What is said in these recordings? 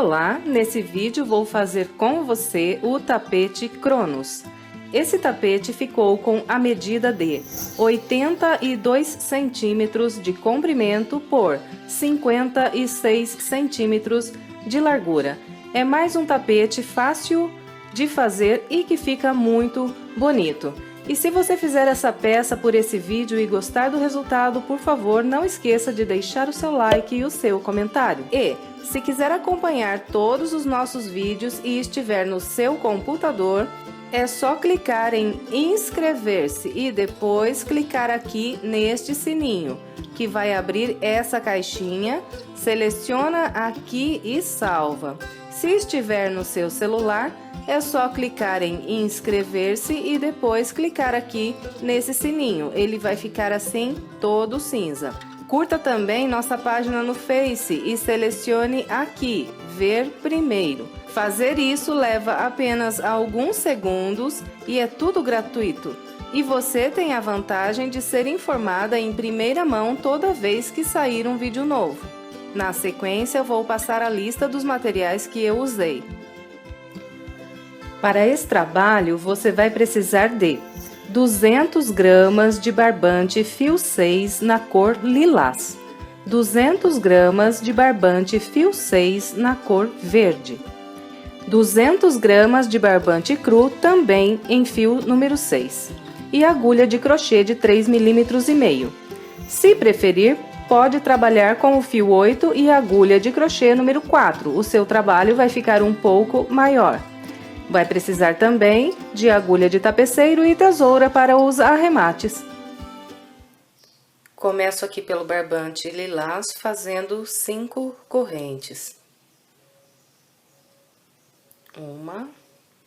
Olá, nesse vídeo vou fazer com você o tapete Cronos. Esse tapete ficou com a medida de 82 centímetros de comprimento por 56 centímetros de largura. É mais um tapete fácil de fazer e que fica muito bonito. E se você fizer essa peça por esse vídeo e gostar do resultado, por favor, não esqueça de deixar o seu like e o seu comentário. E, se quiser acompanhar todos os nossos vídeos e estiver no seu computador, é só clicar em inscrever-se e depois clicar aqui neste sininho, que vai abrir essa caixinha, seleciona aqui e salva. Se estiver no seu celular, é só clicar em inscrever-se e depois clicar aqui nesse sininho. Ele vai ficar assim, todo cinza. Curta também nossa página no Face e selecione aqui, ver primeiro. Fazer isso leva apenas alguns segundos e é tudo gratuito. E você tem a vantagem de ser informada em primeira mão toda vez que sair um vídeo novo. Na sequência, vou passar a lista dos materiais que eu usei. Para esse trabalho, você vai precisar de 200 gramas de barbante fio 6 na cor lilás, 200 gramas de barbante fio 6 na cor verde, 200 gramas de barbante cru também em fio número 6 e agulha de crochê de 3,5 mm. Se preferir, pode trabalhar com o fio 8 e agulha de crochê número 4, o seu trabalho vai ficar um pouco maior. Vai precisar também de agulha de tapeceiro e tesoura para os arremates. Começo aqui pelo barbante lilás fazendo 5 correntes. 1,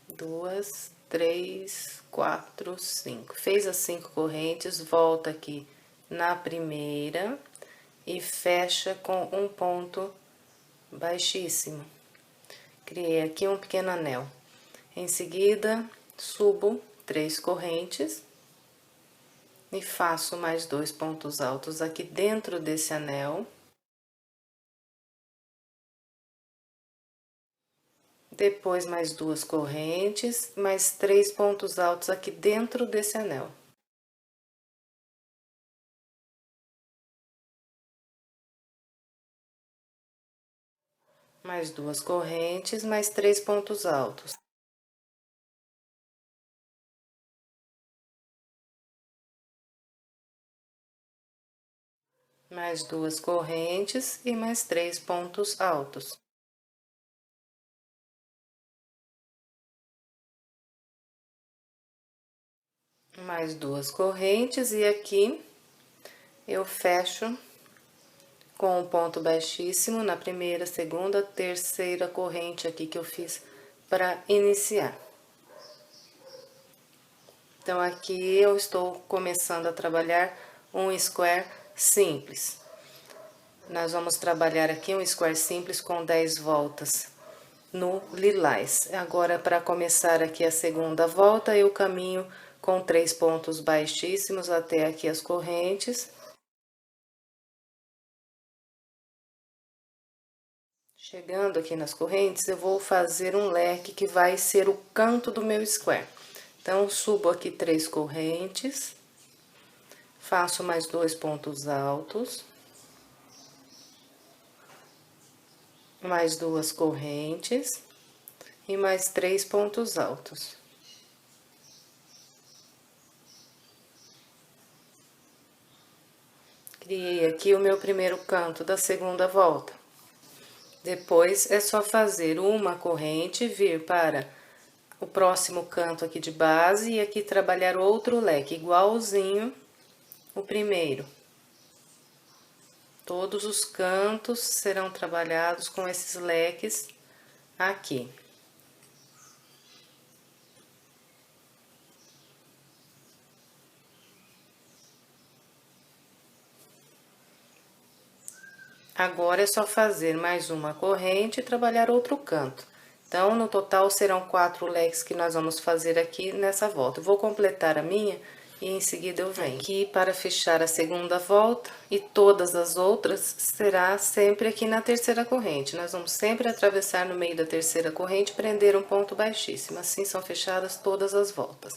2, 3, 4, 5. Fez as 5 correntes, volta aqui na primeira e fecha com um ponto baixíssimo. Criei aqui um pequeno anel. Em seguida, subo 3 correntes e faço mais 2 pontos altos aqui dentro desse anel. Depois, mais 2 correntes, mais 3 pontos altos aqui dentro desse anel. Mais 2 correntes, mais 3 pontos altos. Mais 2 correntes e mais 3 pontos altos. Mais 2 correntes e aqui eu fecho com um ponto baixíssimo na primeira, segunda, terceira corrente aqui que eu fiz para iniciar. Então, aqui eu estou começando a trabalhar um square simples. Nós vamos trabalhar aqui um square simples com 10 voltas no lilás. Agora, para começar aqui a segunda volta, eu caminho com 3 pontos baixíssimos até aqui as correntes. Chegando aqui nas correntes, eu vou fazer um leque que vai ser o canto do meu square. Então, subo aqui 3 correntes, faço mais 2 pontos altos, mais 2 correntes e mais 3 pontos altos. Criei aqui o meu primeiro canto da segunda volta. Depois, é só fazer uma corrente, vir para o próximo canto aqui de base e aqui trabalhar outro leque, igualzinho o primeiro. Todos os cantos serão trabalhados com esses leques aqui. Agora, é só fazer mais uma corrente e trabalhar outro canto. Então, no total, serão 4 leques que nós vamos fazer aqui nessa volta. Eu vou completar a minha e em seguida eu venho aqui para fechar a segunda volta, e todas as outras será sempre aqui na terceira corrente. Nós vamos sempre atravessar no meio da terceira corrente, prender um ponto baixíssimo, assim são fechadas todas as voltas.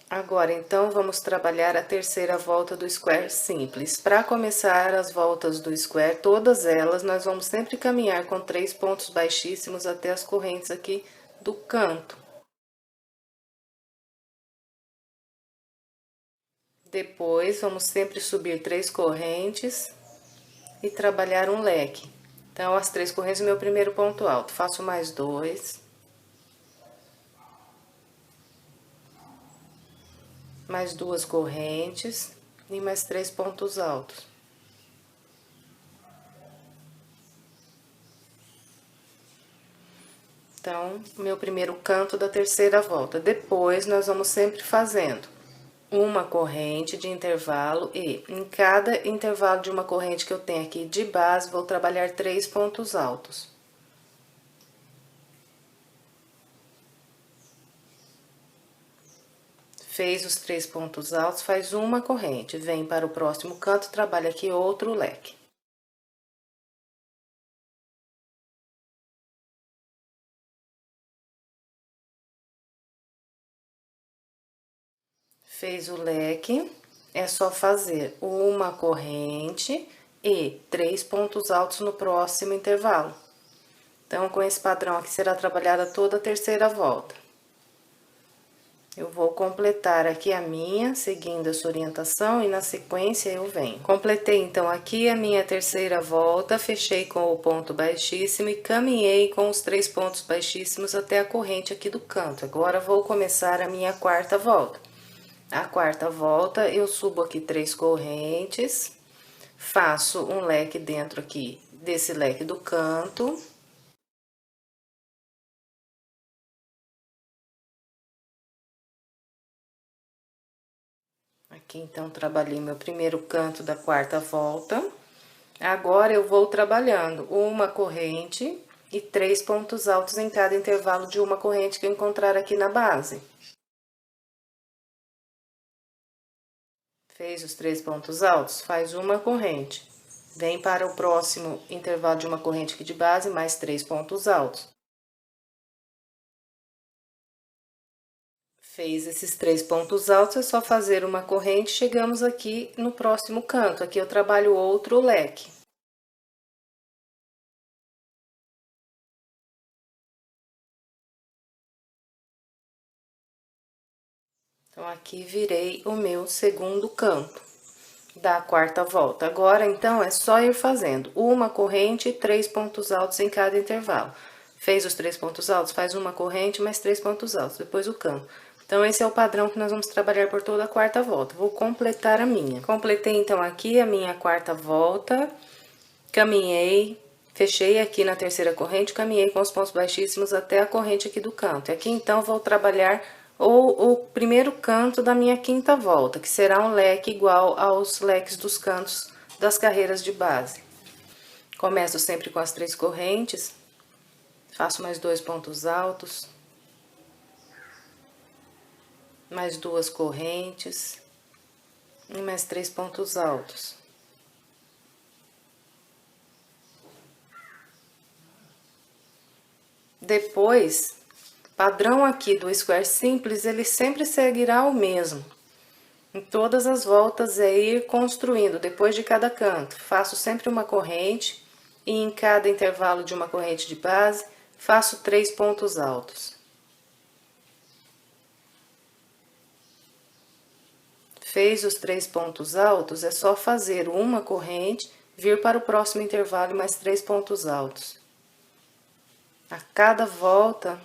Agora, então, vamos trabalhar a terceira volta do square simples. Para começar as voltas do square, todas elas, nós vamos sempre caminhar com 3 pontos baixíssimos até as correntes aqui do canto. Depois, vamos sempre subir 3 correntes e trabalhar um leque. Então, as 3 correntes é meu primeiro ponto alto. Faço mais 2. Mais 2 correntes e mais 3 pontos altos. Então, meu primeiro canto da terceira volta. Depois, nós vamos sempre fazendo uma corrente de intervalo e em cada intervalo de uma corrente que eu tenho aqui de base, vou trabalhar 3 pontos altos. Fez os 3 pontos altos, faz uma corrente, vem para o próximo canto, trabalha aqui outro leque. Fez o leque, é só fazer uma corrente e 3 pontos altos no próximo intervalo. Então, com esse padrão aqui, será trabalhada toda a terceira volta. Eu vou completar aqui a minha, seguindo essa orientação, e na sequência eu venho. Completei, então, aqui a minha terceira volta, fechei com o ponto baixíssimo e caminhei com os 3 pontos baixíssimos até a corrente aqui do canto. Agora, vou começar a minha quarta volta. A quarta volta, eu subo aqui 3 correntes, faço um leque dentro aqui desse leque do canto. Aqui, então, trabalhei meu primeiro canto da quarta volta. Agora, eu vou trabalhando uma corrente e 3 pontos altos em cada intervalo de uma corrente que eu encontrar aqui na base. Fez os 3 pontos altos? Faz uma corrente. Vem para o próximo intervalo de uma corrente aqui de base, mais 3 pontos altos. Fez esses 3 pontos altos, é só fazer uma corrente, chegamos aqui no próximo canto. Aqui eu trabalho outro leque. Então, aqui virei o meu segundo canto da quarta volta. Agora, então, é só ir fazendo uma corrente e 3 pontos altos em cada intervalo. Fez os 3 pontos altos, faz uma corrente, mais 3 pontos altos, depois o canto. Então, esse é o padrão que nós vamos trabalhar por toda a quarta volta. Vou completar a minha. Completei, então, aqui a minha quarta volta, caminhei, fechei aqui na terceira corrente, caminhei com os pontos baixíssimos até a corrente aqui do canto. E aqui, então, vou trabalhar o primeiro canto da minha quinta volta, que será um leque igual aos leques dos cantos das carreiras de base. Começo sempre com as 3 correntes, faço mais 2 pontos altos, mais 2 correntes e mais 3 pontos altos. Depois, padrão aqui do square simples, ele sempre seguirá o mesmo. Em todas as voltas é ir construindo, depois de cada canto. Faço sempre uma corrente e em cada intervalo de uma corrente de base, faço 3 pontos altos. Fez os 3 pontos altos, é só fazer uma corrente, vir para o próximo intervalo e mais 3 pontos altos. A cada volta,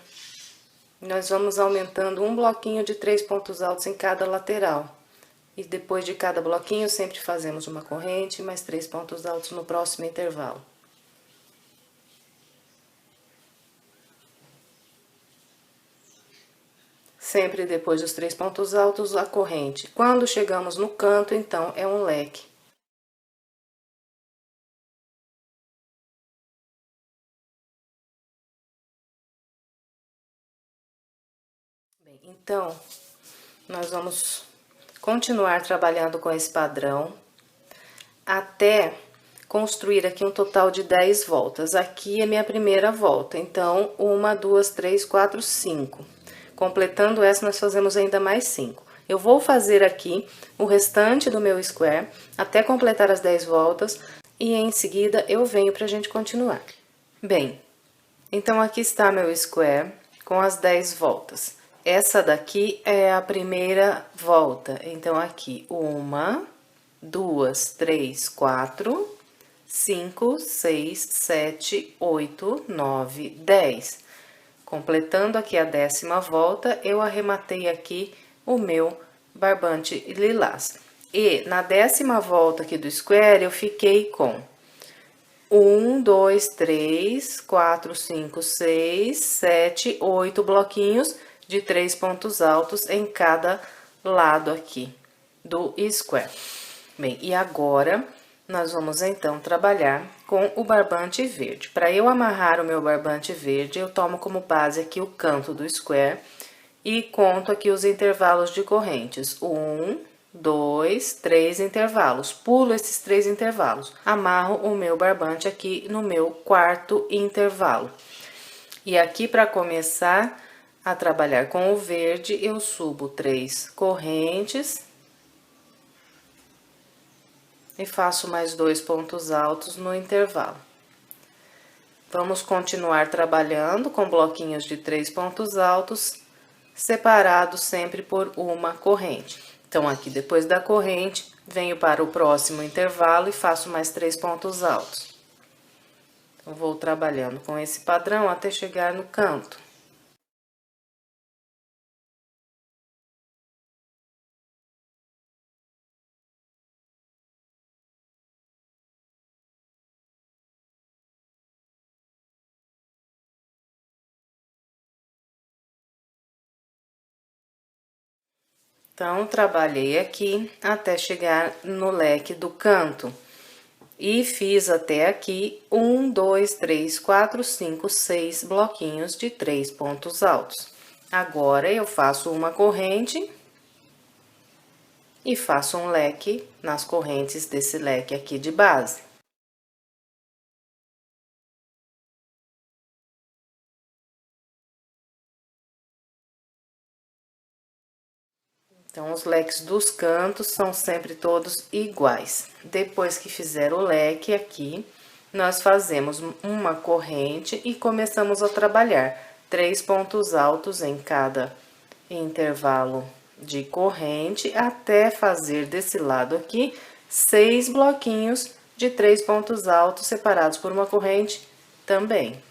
nós vamos aumentando um bloquinho de 3 pontos altos em cada lateral. E depois de cada bloquinho, sempre fazemos uma corrente e mais 3 pontos altos no próximo intervalo. Sempre depois dos 3 pontos altos, a corrente. Quando chegamos no canto, então, é um leque. Bem, então, nós vamos continuar trabalhando com esse padrão até construir aqui um total de 10 voltas. Aqui é minha primeira volta, então, 1, 2, 3, 4, 5. Completando essa, nós fazemos ainda mais 5. Eu vou fazer aqui o restante do meu square até completar as 10 voltas e em seguida eu venho pra gente continuar. Bem, então aqui está meu square com as 10 voltas. Essa daqui é a primeira volta, então aqui 1, 2, 3, 4, 5, 6, 7, 8, 9, 10. Completando aqui a 10ª volta, eu arrematei aqui o meu barbante lilás. E na 10ª volta aqui do square, eu fiquei com 1, 2, 3, 4, 5, 6, 7, 8 bloquinhos de 3 pontos altos em cada lado aqui do square. Bem, e agora nós vamos então trabalhar com o barbante verde. Para eu amarrar o meu barbante verde, eu tomo como base aqui o canto do square e conto aqui os intervalos de correntes. 1, 2, 3 intervalos. Pulo esses 3 intervalos. Amarro o meu barbante aqui no meu 4º intervalo. E aqui, para começar a trabalhar com o verde, eu subo 3 correntes e faço mais 2 pontos altos no intervalo. Vamos continuar trabalhando com bloquinhos de 3 pontos altos, separados sempre por uma corrente. Então, aqui depois da corrente, venho para o próximo intervalo e faço mais 3 pontos altos. Então, vou trabalhando com esse padrão até chegar no canto. Então, trabalhei aqui até chegar no leque do canto. E fiz até aqui 1, 2, 3, 4, 5, 6 bloquinhos de 3 pontos altos. Agora, eu faço uma corrente e faço um leque nas correntes desse leque aqui de base. Então, os leques dos cantos são sempre todos iguais. Depois que fizer o leque aqui, nós fazemos uma corrente e começamos a trabalhar 3 pontos altos em cada intervalo de corrente, até fazer desse lado aqui 6 bloquinhos de 3 pontos altos separados por uma corrente também.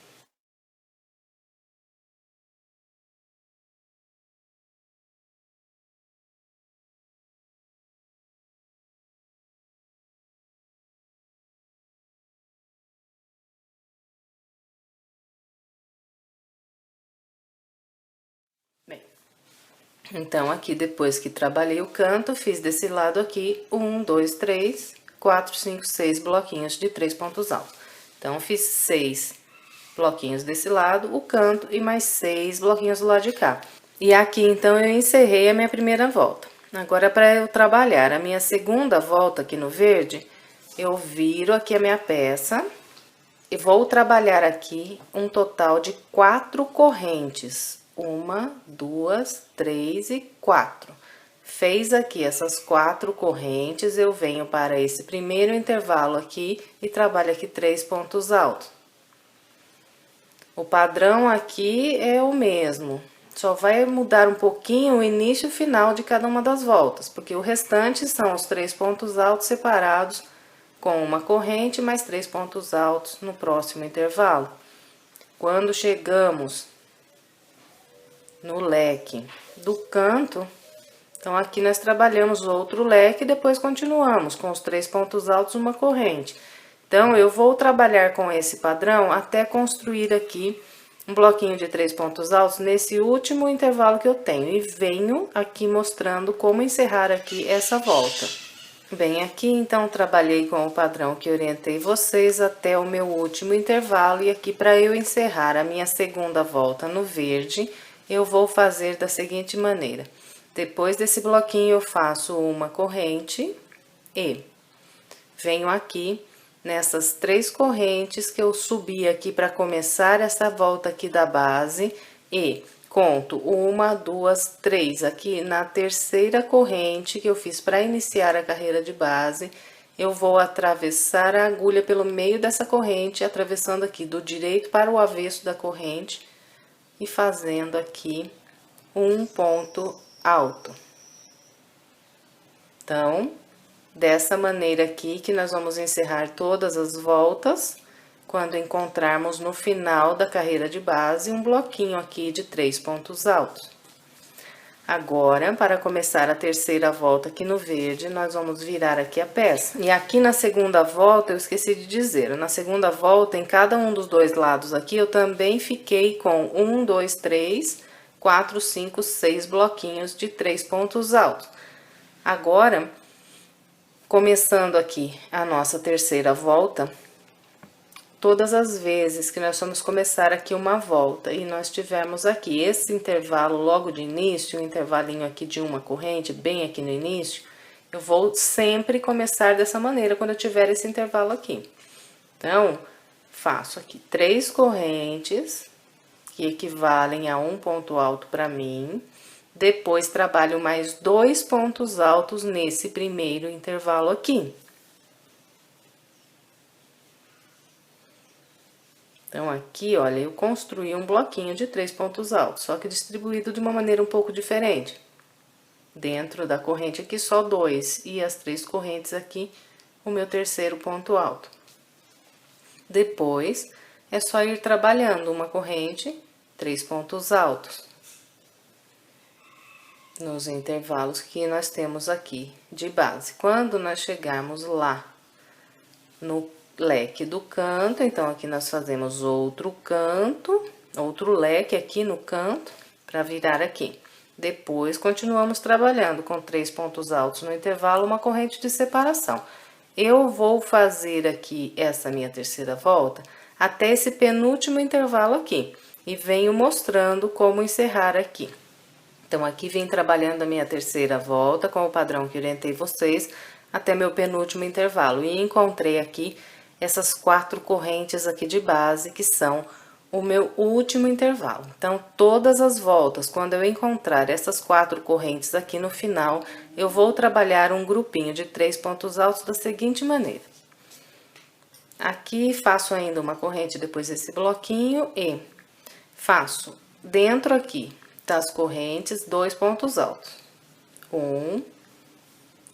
Bem, então, aqui depois que trabalhei o canto, fiz desse lado aqui 1, 2, 3, 4, 5, 6 bloquinhos de 3 pontos altos. Então, fiz 6 bloquinhos desse lado, o canto, e mais 6 bloquinhos do lado de cá. E aqui, então, eu encerrei a minha primeira volta. Agora, para eu trabalhar a minha segunda volta aqui no verde, eu viro aqui a minha peça e vou trabalhar aqui um total de 4 correntes. 1, 2, 3 e 4. Fez aqui essas 4 correntes, eu venho para esse primeiro intervalo aqui e trabalho aqui 3 pontos altos. O padrão aqui é o mesmo, só vai mudar um pouquinho o início e o final de cada uma das voltas, porque o restante são os 3 pontos altos separados com uma corrente mais 3 pontos altos no próximo intervalo. Quando chegamos no leque do canto, então aqui nós trabalhamos outro leque e depois continuamos com os 3 pontos altos, uma corrente. Então, eu vou trabalhar com esse padrão até construir aqui um bloquinho de 3 pontos altos nesse último intervalo que eu tenho. E venho aqui mostrando como encerrar aqui essa volta. Bem, aqui então trabalhei com o padrão que orientei vocês até o meu último intervalo. E aqui, para eu encerrar a minha segunda volta no verde, eu vou fazer da seguinte maneira. Depois desse bloquinho, eu faço uma corrente e venho aqui nessas 3 correntes que eu subi aqui para começar essa volta aqui da base e conto 1, 2, 3 aqui na terceira corrente que eu fiz para iniciar a carreira de base. Eu vou atravessar a agulha pelo meio dessa corrente, atravessando aqui do direito para o avesso da corrente e fazendo aqui um ponto alto. Então, dessa maneira aqui que nós vamos encerrar todas as voltas, quando encontrarmos no final da carreira de base um bloquinho aqui de 3 pontos altos. Agora, para começar a terceira volta aqui no verde, nós vamos virar aqui a peça. E aqui na segunda volta, eu esqueci de dizer, na segunda volta, em cada um dos 2 lados aqui, eu também fiquei com 1, 2, 3, 4, 5, 6 bloquinhos de 3 pontos altos. Agora, começando aqui a nossa terceira volta, todas as vezes que nós vamos começar aqui uma volta e nós tivermos aqui esse intervalo logo de início, um intervalinho aqui de uma corrente, bem aqui no início, eu vou sempre começar dessa maneira quando eu tiver esse intervalo aqui. Então, faço aqui 3 correntes, que equivalem a um ponto alto para mim. Depois, trabalho mais 2 pontos altos nesse primeiro intervalo aqui. Então, aqui, olha, eu construí um bloquinho de 3 pontos altos, só que distribuído de uma maneira um pouco diferente. Dentro da corrente aqui, só 2, e as 3 correntes aqui, o meu terceiro ponto alto. Depois, é só ir trabalhando uma corrente, 3 pontos altos. Nos intervalos que nós temos aqui de base. Quando nós chegarmos lá no leque do canto, então aqui nós fazemos outro canto, outro leque aqui no canto, para virar aqui. Depois, continuamos trabalhando com 3 pontos altos no intervalo, uma corrente de separação. Eu vou fazer aqui essa minha terceira volta até esse penúltimo intervalo aqui, e venho mostrando como encerrar aqui. Então, aqui vem trabalhando a minha terceira volta com o padrão que orientei vocês até meu penúltimo intervalo. E encontrei aqui essas 4 correntes aqui de base, que são o meu último intervalo. Então, todas as voltas, quando eu encontrar essas 4 correntes aqui no final, eu vou trabalhar um grupinho de 3 pontos altos da seguinte maneira. Aqui, faço ainda uma corrente depois desse bloquinho e faço dentro aqui das correntes 2 pontos altos. 1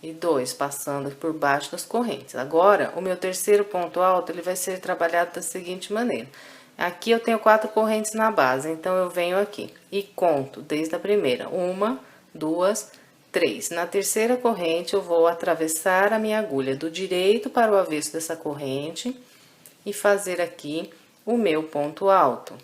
e 2, passando por baixo das correntes. Agora, o meu terceiro ponto alto, ele vai ser trabalhado da seguinte maneira. Aqui eu tenho 4 correntes na base, então eu venho aqui e conto desde a primeira. 1, 2, 3. Na terceira corrente, eu vou atravessar a minha agulha do direito para o avesso dessa corrente e fazer aqui o meu ponto alto.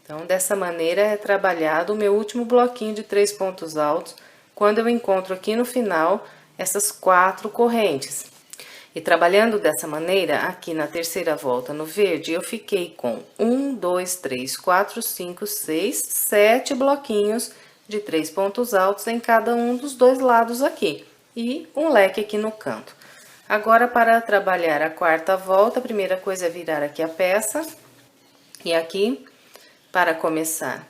Então, dessa maneira, é trabalhado o meu último bloquinho de 3 pontos altos, quando eu encontro aqui no final essas 4 correntes. E trabalhando dessa maneira, aqui na terceira volta no verde, eu fiquei com 1, 2, 3, 4, 5, 6, 7 bloquinhos de 3 pontos altos em cada um dos 2 lados aqui. E um leque aqui no canto. Agora, para trabalhar a quarta volta, a primeira coisa é virar aqui a peça. E aqui, para começar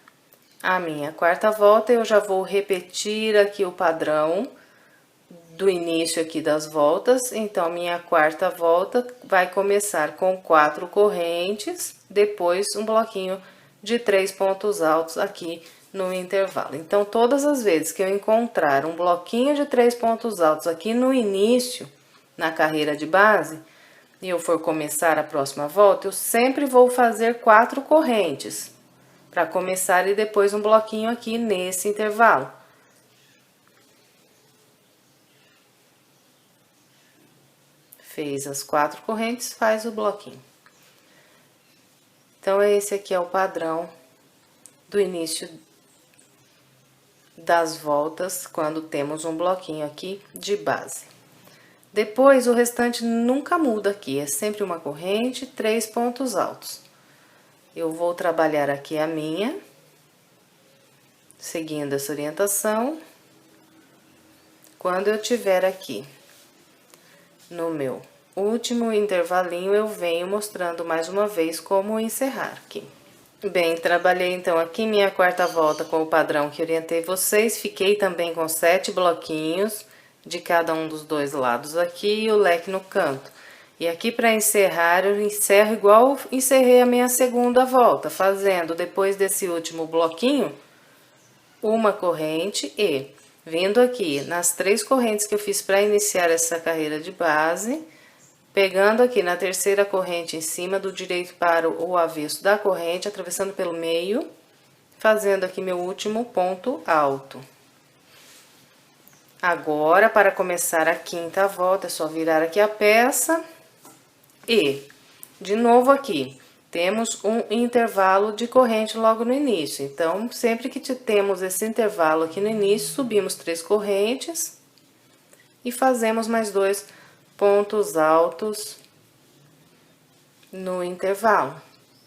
a minha quarta volta, eu já vou repetir aqui o padrão do início aqui das voltas. Então, minha quarta volta vai começar com 4 correntes, depois um bloquinho de 3 pontos altos aqui no intervalo. Então, todas as vezes que eu encontrar um bloquinho de 3 pontos altos aqui no início, na carreira de base, e eu for começar a próxima volta, eu sempre vou fazer 4 correntes para começar e depois um bloquinho aqui nesse intervalo. Fez as 4 correntes, faz o bloquinho. Então, esse aqui é o padrão do início das voltas, quando temos um bloquinho aqui de base. Depois, o restante nunca muda aqui, é sempre uma corrente, 3 pontos altos. Eu vou trabalhar aqui a minha seguindo essa orientação. Quando eu tiver aqui no meu último intervalinho, eu venho mostrando mais uma vez como encerrar aqui. Bem, trabalhei então aqui minha quarta volta com o padrão que orientei vocês. Fiquei também com 7 bloquinhos de cada um dos dois lados aqui e o leque no canto. E aqui para encerrar, eu encerro igual encerrei a minha segunda volta, fazendo depois desse último bloquinho, uma corrente e vindo aqui nas 3 correntes que eu fiz para iniciar essa carreira de base, pegando aqui na terceira corrente em cima do direito para o avesso da corrente, atravessando pelo meio, fazendo aqui meu último ponto alto. Agora, para começar a quinta volta, é só virar aqui a peça e, de novo aqui, temos um intervalo de corrente logo no início. Então, sempre que temos esse intervalo aqui no início, subimos 3 correntes e fazemos mais 2 pontos altos no intervalo.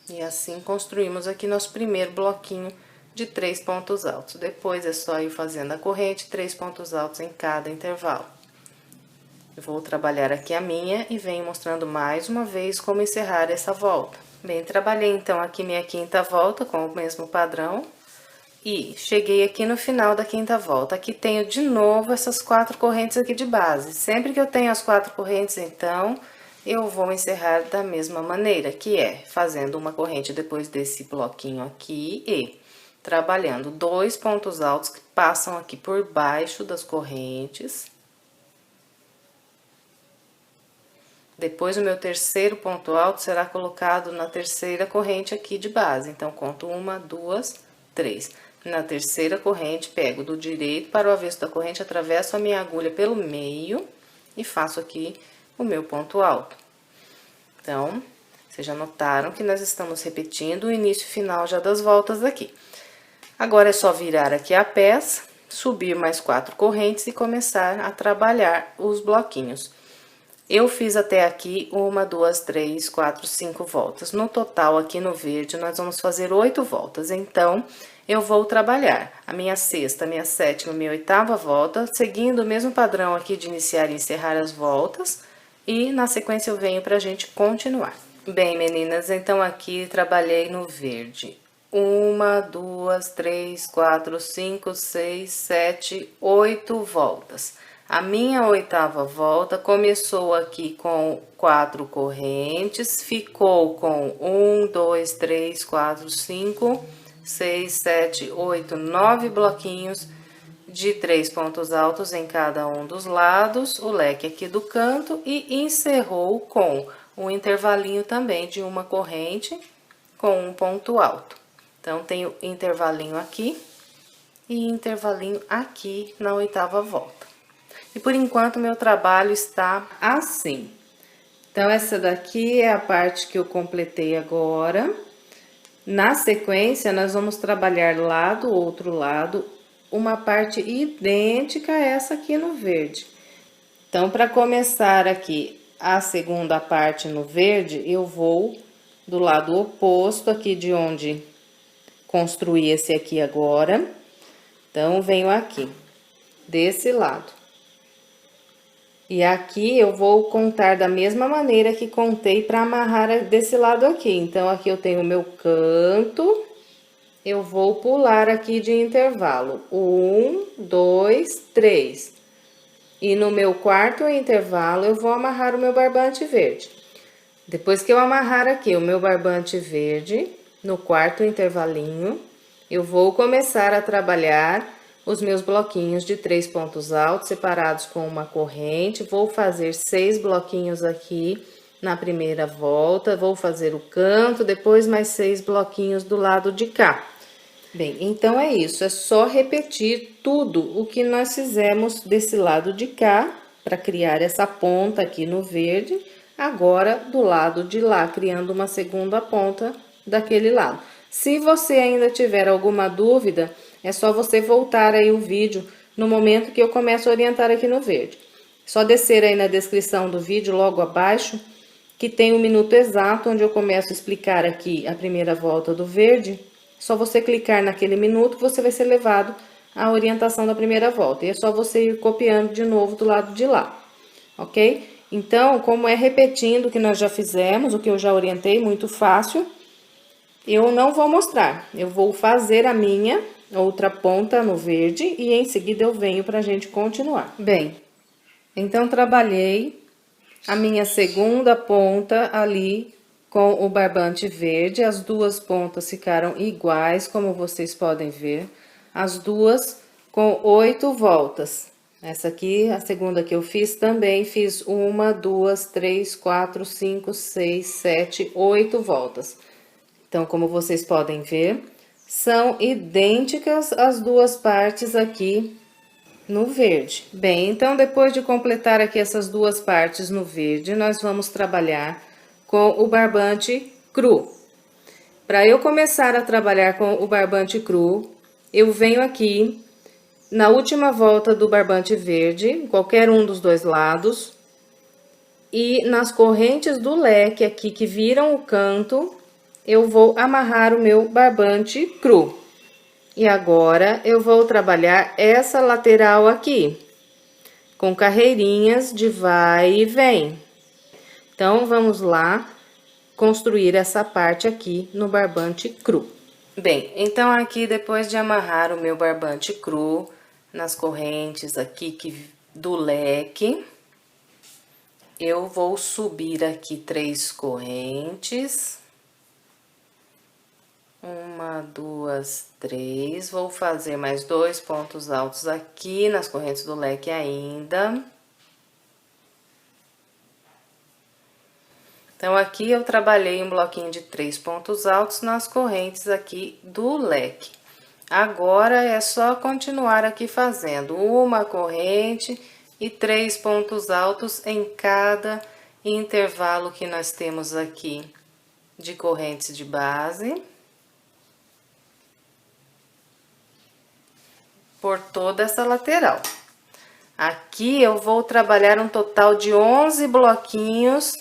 E assim construímos aqui nosso primeiro bloquinho de 3 pontos altos. Depois é só ir fazendo a corrente, 3 pontos altos em cada intervalo. Eu vou trabalhar aqui a minha e venho mostrando mais uma vez como encerrar essa volta. Bem, trabalhei então aqui minha quinta volta com o mesmo padrão. E cheguei aqui no final da quinta volta. Aqui tenho de novo essas 4 correntes aqui de base. Sempre que eu tenho as 4 correntes, então, eu vou encerrar da mesma maneira, que é fazendo uma corrente depois desse bloquinho aqui e trabalhando 2 pontos altos que passam aqui por baixo das correntes. Depois, o meu terceiro ponto alto será colocado na terceira corrente aqui de base. Então, conto 1, 2, 3. Na terceira corrente, pego do direito para o avesso da corrente, atravesso a minha agulha pelo meio e faço aqui o meu ponto alto. Então, vocês já notaram que nós estamos repetindo o início e final já das voltas aqui. Agora, é só virar aqui a peça, subir mais 4 correntes e começar a trabalhar os bloquinhos. Eu fiz até aqui 1, 2, 3, 4, 5 voltas. No total, aqui no verde, nós vamos fazer 8 voltas. Então, eu vou trabalhar a minha sexta, minha sétima, minha oitava volta, seguindo o mesmo padrão aqui de iniciar e encerrar as voltas. E, na sequência, eu venho pra gente continuar. Bem, meninas, então aqui trabalhei no verde. 1, 2, 3, 4, 5, 6, 7, 8 voltas. A minha oitava volta começou aqui com 4 correntes, ficou com 1, 2, 3, 4, 5, 6, 7, 8, 9 bloquinhos de 3 pontos altos em cada um dos lados, o leque aqui do canto e encerrou com um intervalinho também de uma corrente com um ponto alto. Então, tenho intervalinho aqui e intervalinho aqui na oitava volta. E por enquanto, meu trabalho está assim. Então, essa daqui é a parte que eu completei agora. Na sequência, nós vamos trabalhar lá do outro lado uma parte idêntica a essa aqui no verde. Então, para começar aqui a segunda parte no verde, eu vou do lado oposto aqui de onde construí esse aqui agora. Então, venho aqui, desse lado. E aqui eu vou contar da mesma maneira que contei para amarrar desse lado aqui. Então, aqui eu tenho o meu canto, eu vou pular aqui de intervalo. 1, 2, 3. E no meu quarto intervalo, eu vou amarrar o meu barbante verde. Depois que eu amarrar aqui o meu barbante verde, no quarto intervalinho, eu vou começar a trabalhar os meus bloquinhos de 3 pontos altos separados com uma corrente. Vou fazer 6 bloquinhos aqui na primeira volta, vou fazer o canto, depois mais 6 bloquinhos do lado de cá. Bem, então é isso, é só repetir tudo o que nós fizemos desse lado de cá, para criar essa ponta aqui no verde, agora do lado de lá, criando uma segunda ponta daquele lado. Se você ainda tiver alguma dúvida, é só você voltar aí o vídeo no momento que eu começo a orientar aqui no verde. Só descer aí na descrição do vídeo, logo abaixo, que tem um minuto exato, onde eu começo a explicar aqui a primeira volta do verde, só você clicar naquele minuto que você vai ser levado à orientação da primeira volta. E é só você ir copiando de novo do lado de lá, ok? Então, como é repetindo o que nós já fizemos, o que eu já orientei, muito fácil, eu não vou mostrar. Eu vou fazer a minha outra ponta no verde e em seguida eu venho pra gente continuar. Bem, então trabalhei a minha segunda ponta ali com o barbante verde. As duas pontas ficaram iguais, como vocês podem ver. As duas com 8 voltas. Essa aqui, a segunda que eu fiz, também fiz 1, 2, 3, 4, 5, 6, 7, 8 voltas. Então, como vocês podem ver, são idênticas as duas partes aqui no verde. Bem, então depois de completar aqui essas duas partes no verde, nós vamos trabalhar com o barbante cru. Para eu começar a trabalhar com o barbante cru, eu venho aqui na última volta do barbante verde, qualquer um dos dois lados, e nas correntes do leque aqui que viram o canto, eu vou amarrar o meu barbante cru. E agora, eu vou trabalhar essa lateral aqui, com carreirinhas de vai e vem. Então, vamos lá construir essa parte aqui no barbante cru. Bem, então aqui, depois de amarrar o meu barbante cru nas correntes aqui do leque, eu vou subir aqui 3 correntes. 1, 2, 3. Vou fazer mais 2 pontos altos aqui nas correntes do leque ainda. Então, aqui eu trabalhei um bloquinho de 3 pontos altos nas correntes aqui do leque. Agora, é só continuar aqui fazendo uma corrente e 3 pontos altos em cada intervalo que nós temos aqui de correntes de base. Por toda essa lateral. Aqui eu vou trabalhar um total de 11 bloquinhos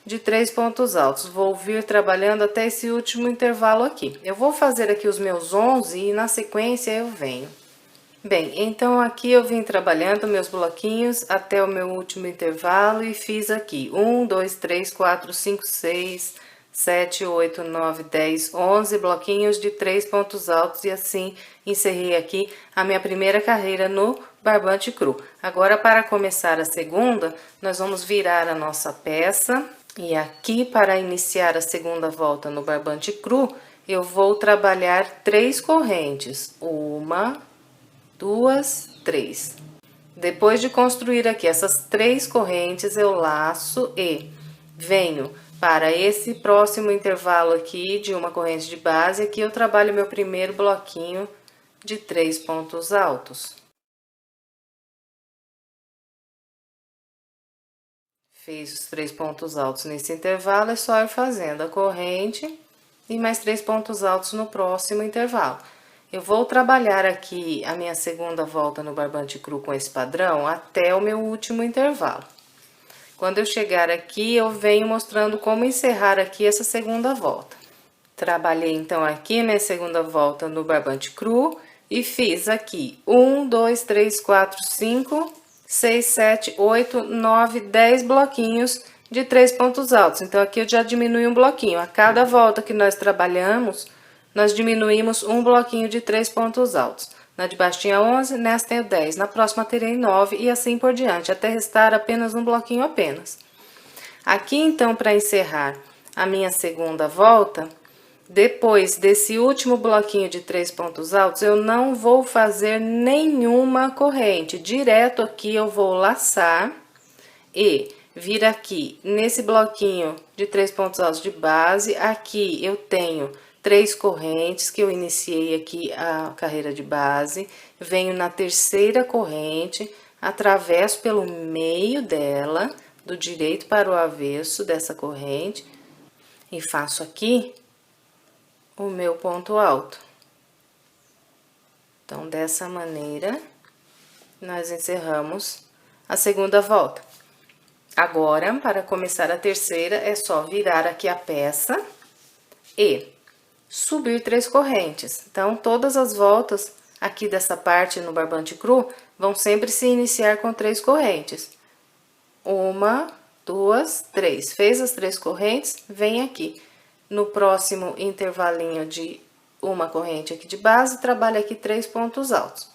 de 3 pontos altos. Vou vir trabalhando até esse último intervalo aqui. Eu vou fazer aqui os meus 11 e na sequência eu venho. Bem, então aqui eu vim trabalhando meus bloquinhos até o meu último intervalo e fiz aqui 1, 2, 3, 4, 5, 6, 7, 8, 9, 10, 11 bloquinhos de 3 pontos altos e assim encerrei aqui a minha primeira carreira no barbante cru. Agora, para começar a segunda, nós vamos virar a nossa peça e aqui, para iniciar a segunda volta no barbante cru, eu vou trabalhar 3 correntes. 1, 2, 3. Depois de construir aqui essas 3 correntes, eu laço e venho para esse próximo intervalo aqui de uma corrente de base. Aqui eu trabalho meu primeiro bloquinho de 3 pontos altos. Fiz os 3 pontos altos nesse intervalo, é só ir fazendo a corrente e mais 3 pontos altos no próximo intervalo. Eu vou trabalhar aqui a minha segunda volta no barbante cru com esse padrão até o meu último intervalo. Quando eu chegar aqui, eu venho mostrando como encerrar aqui essa segunda volta. Trabalhei, então, aqui minha segunda volta no barbante cru e fiz aqui 1, 2, 3, 4, 5, 6, 7, 8, 9, 10 bloquinhos de 3 pontos altos. Então, aqui eu já diminui um bloquinho. A cada volta que nós trabalhamos, nós diminuímos um bloquinho de 3 pontos altos. Na de baixo tinha 11, nessa tenho 10. Na próxima terei 9 e assim por diante, até restar apenas um bloquinho apenas. Aqui, então, para encerrar a minha segunda volta, depois desse último bloquinho de 3 pontos altos, eu não vou fazer nenhuma corrente. Direto aqui eu vou laçar e vir aqui nesse bloquinho de 3 pontos altos de base. Aqui eu tenho 3 correntes que eu iniciei aqui a carreira de base. Venho na terceira corrente, atravesso pelo meio dela, do direito para o avesso dessa corrente, e faço aqui o meu ponto alto. Então, dessa maneira, nós encerramos a segunda volta. Agora, para começar a terceira, é só virar aqui a peça e subir 3 correntes. Então, todas as voltas aqui dessa parte no barbante cru vão sempre se iniciar com 3 correntes. 1, 2, 3. Fez as 3 correntes, vem aqui. No próximo intervalinho de uma corrente aqui de base, trabalha aqui 3 pontos altos.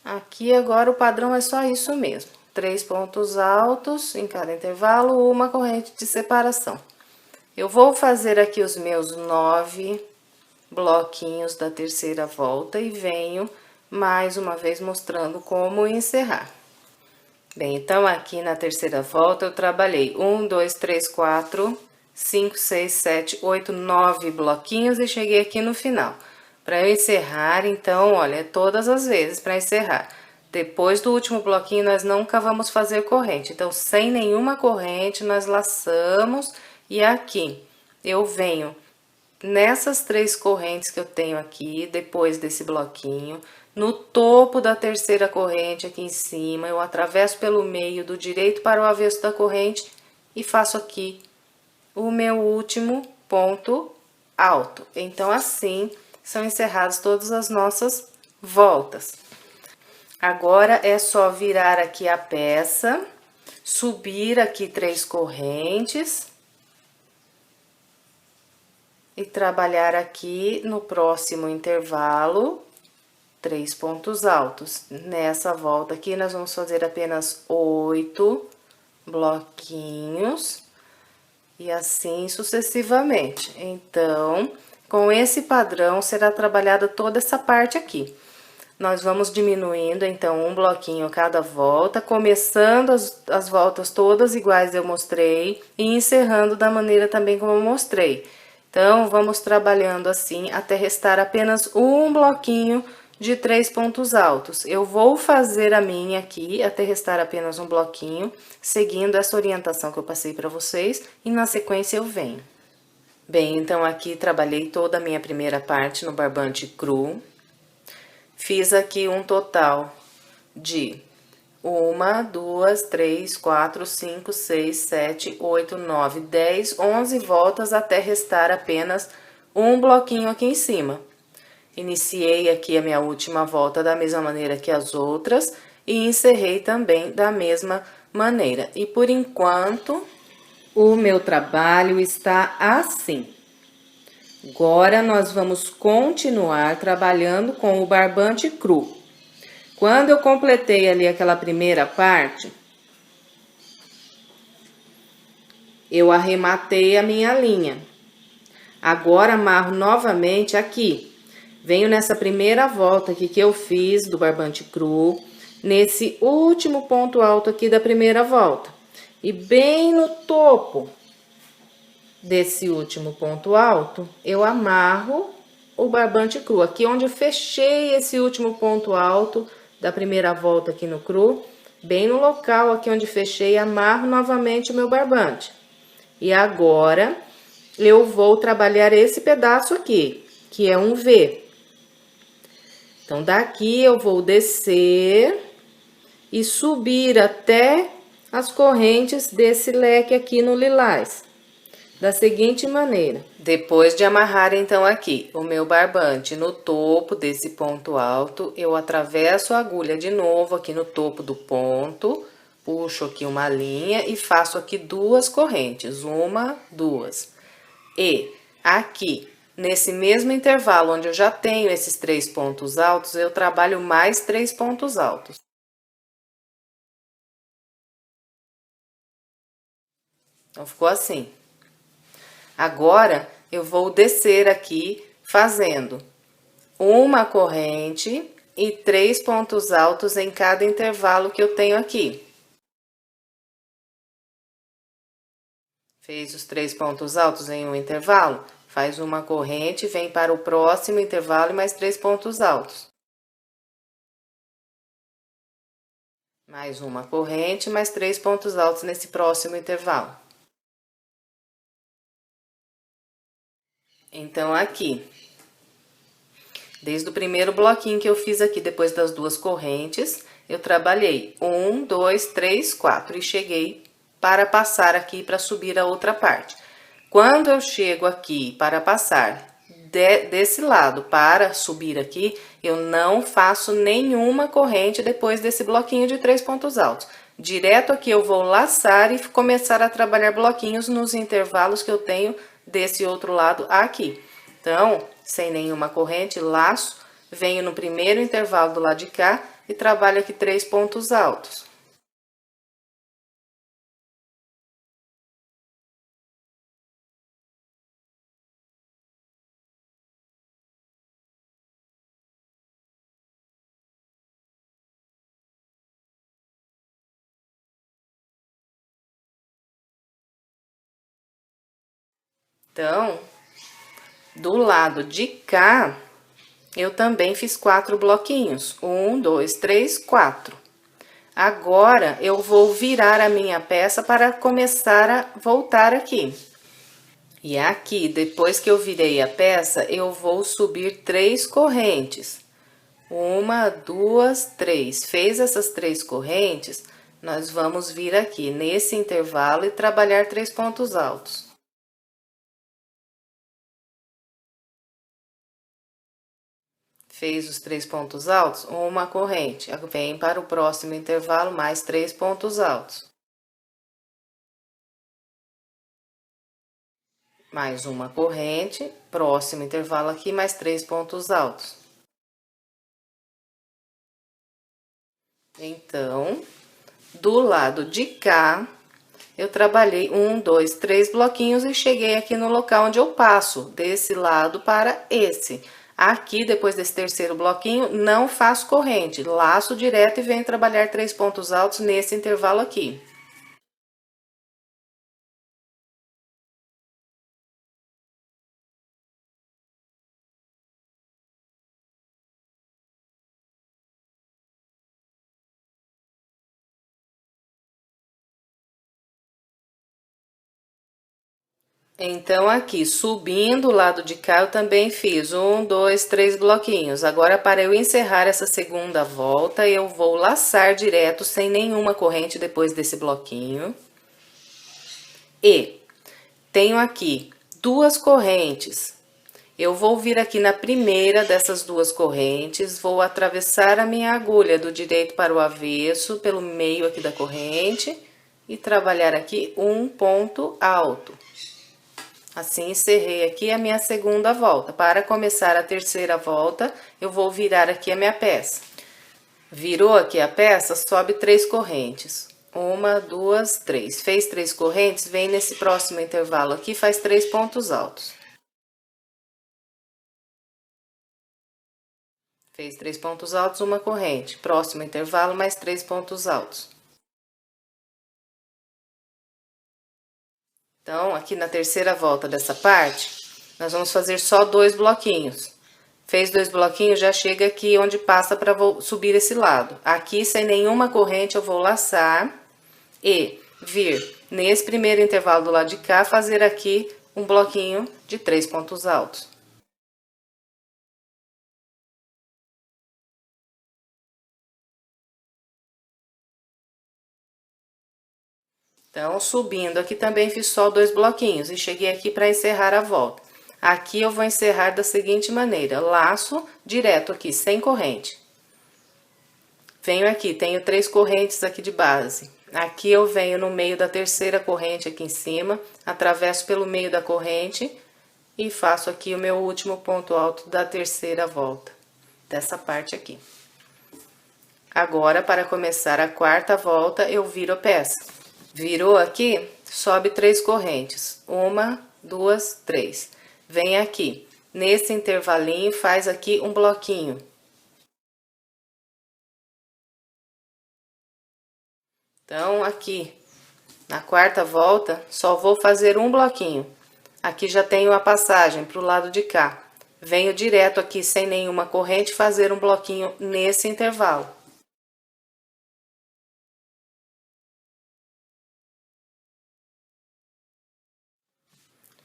Aqui agora o padrão é só isso mesmo. 3 pontos altos em cada intervalo, uma corrente de separação. Eu vou fazer aqui os meus 9 bloquinhos da terceira volta e venho mais uma vez mostrando como encerrar. Bem, então aqui na terceira volta eu trabalhei 1, 2, 3, 4, 5, 6, 7, 8, 9 bloquinhos e cheguei aqui no final. Para eu encerrar, então, olha, todas as vezes para encerrar. Depois do último bloquinho, nós nunca vamos fazer corrente. Então, sem nenhuma corrente, nós laçamos e aqui eu venho nessas 3 correntes que eu tenho aqui, depois desse bloquinho, no topo da terceira corrente aqui em cima, eu atravesso pelo meio do direito para o avesso da corrente e faço aqui o meu último ponto alto. Então, assim são encerradas todas as nossas voltas. Agora, é só virar aqui a peça, subir aqui 3 correntes e trabalhar aqui no próximo intervalo 3 pontos altos. Nessa volta aqui, nós vamos fazer apenas 8 bloquinhos e assim sucessivamente. Então, com esse padrão, será trabalhada toda essa parte aqui. Nós vamos diminuindo, então, um bloquinho cada volta, começando as voltas todas iguais eu mostrei e encerrando da maneira também como eu mostrei. Então, vamos trabalhando assim até restar apenas um bloquinho de 3 pontos altos. Eu vou fazer a minha aqui até restar apenas um bloquinho, seguindo essa orientação que eu passei para vocês, e na sequência eu venho. Bem, então aqui trabalhei toda a minha primeira parte no barbante cru. Fiz aqui um total de 1, 2, 3, 4, 5, 6, 7, 8, 9, 10, 11 voltas até restar apenas um bloquinho aqui em cima. Iniciei aqui a minha última volta da mesma maneira que as outras e encerrei também da mesma maneira. E por enquanto, o meu trabalho está assim. Agora, nós vamos continuar trabalhando com o barbante cru. Quando eu completei ali aquela primeira parte, eu arrematei a minha linha. Agora, amarro novamente aqui. Venho nessa primeira volta aqui que eu fiz do barbante cru, nesse último ponto alto aqui da primeira volta. E bem no topo desse último ponto alto, eu amarro o barbante cru. Aqui onde eu fechei esse último ponto alto da primeira volta aqui no cru, bem no local aqui onde fechei, amarro novamente o meu barbante. E agora, eu vou trabalhar esse pedaço aqui, que é um V. Então, daqui eu vou descer e subir até as correntes desse leque aqui no lilás. Da seguinte maneira, depois de amarrar então aqui o meu barbante no topo desse ponto alto, eu atravesso a agulha de novo aqui no topo do ponto, puxo aqui uma linha e faço aqui 2 correntes, 1, 2. E aqui, nesse mesmo intervalo onde eu já tenho esses 3 pontos altos, eu trabalho mais 3 pontos altos. Então, ficou assim. Agora, eu vou descer aqui fazendo uma corrente e 3 pontos altos em cada intervalo que eu tenho aqui. Fez os 3 pontos altos em um intervalo? Faz uma corrente, vem para o próximo intervalo e mais 3 pontos altos. Mais uma corrente, mais 3 pontos altos nesse próximo intervalo. Então, aqui, desde o primeiro bloquinho que eu fiz aqui, depois das 2 correntes, eu trabalhei 1, 2, 3, 4 e cheguei para passar aqui para subir a outra parte. Quando eu chego aqui para passar desse lado para subir aqui, eu não faço nenhuma corrente depois desse bloquinho de 3 pontos altos. Direto aqui eu vou laçar e começar a trabalhar bloquinhos nos intervalos que eu tenho desse outro lado aqui. Então, sem nenhuma corrente, laço, venho no primeiro intervalo do lado de cá e trabalho aqui 3 pontos altos. Então, do lado de cá, eu também fiz 4 bloquinhos. 1, 2, 3, 4. Agora, eu vou virar a minha peça para começar a voltar aqui. E aqui, depois que eu virei a peça, eu vou subir 3 correntes. 1, 2, 3. Fez essas 3 correntes, nós vamos vir aqui nesse intervalo e trabalhar 3 pontos altos. Fez os 3 pontos altos, uma corrente. Vem para o próximo intervalo, mais 3 pontos altos. Mais uma corrente, próximo intervalo aqui, mais 3 pontos altos. Então, do lado de cá, eu trabalhei 1, 2, 3 bloquinhos e cheguei aqui no local onde eu passo, desse lado para esse. Aqui, depois desse terceiro bloquinho, não faço corrente, laço direto e venho trabalhar 3 pontos altos nesse intervalo aqui. Então, aqui, subindo o lado de cá, eu também fiz 1, 2, 3 bloquinhos. Agora, para eu encerrar essa segunda volta, eu vou laçar direto, sem nenhuma corrente depois desse bloquinho. E tenho aqui 2 correntes. Eu vou vir aqui na primeira dessas 2 correntes, vou atravessar a minha agulha do direito para o avesso, pelo meio aqui da corrente, e trabalhar aqui um ponto alto. Assim, encerrei aqui a minha segunda volta. Para começar a terceira volta, eu vou virar aqui a minha peça. Virou aqui a peça, sobe 3 correntes. 1, 2, 3. Fez 3 correntes, vem nesse próximo intervalo aqui, faz 3 pontos altos. Fez 3 pontos altos, uma corrente. Próximo intervalo, mais 3 pontos altos. Então, aqui na terceira volta dessa parte, nós vamos fazer só 2 bloquinhos. Fez 2 bloquinhos, já chega aqui onde passa para subir esse lado. Aqui, sem nenhuma corrente, eu vou laçar e vir nesse primeiro intervalo do lado de cá, fazer aqui um bloquinho de 3 pontos altos. Então, subindo aqui também fiz só 2 bloquinhos e cheguei aqui para encerrar a volta. Aqui eu vou encerrar da seguinte maneira, laço direto aqui, sem corrente. Venho aqui, tenho 3 correntes aqui de base. Aqui eu venho no meio da terceira corrente aqui em cima, atravesso pelo meio da corrente e faço aqui o meu último ponto alto da terceira volta, dessa parte aqui. Agora, para começar a quarta volta, eu viro a peça. Virou aqui, sobe 3 correntes. 1, 2, 3. Vem aqui. Nesse intervalinho, faz aqui um bloquinho. Então, aqui, na quarta volta, só vou fazer um bloquinho. Aqui já tenho a passagem para o lado de cá. Venho direto aqui, sem nenhuma corrente, fazer um bloquinho nesse intervalo.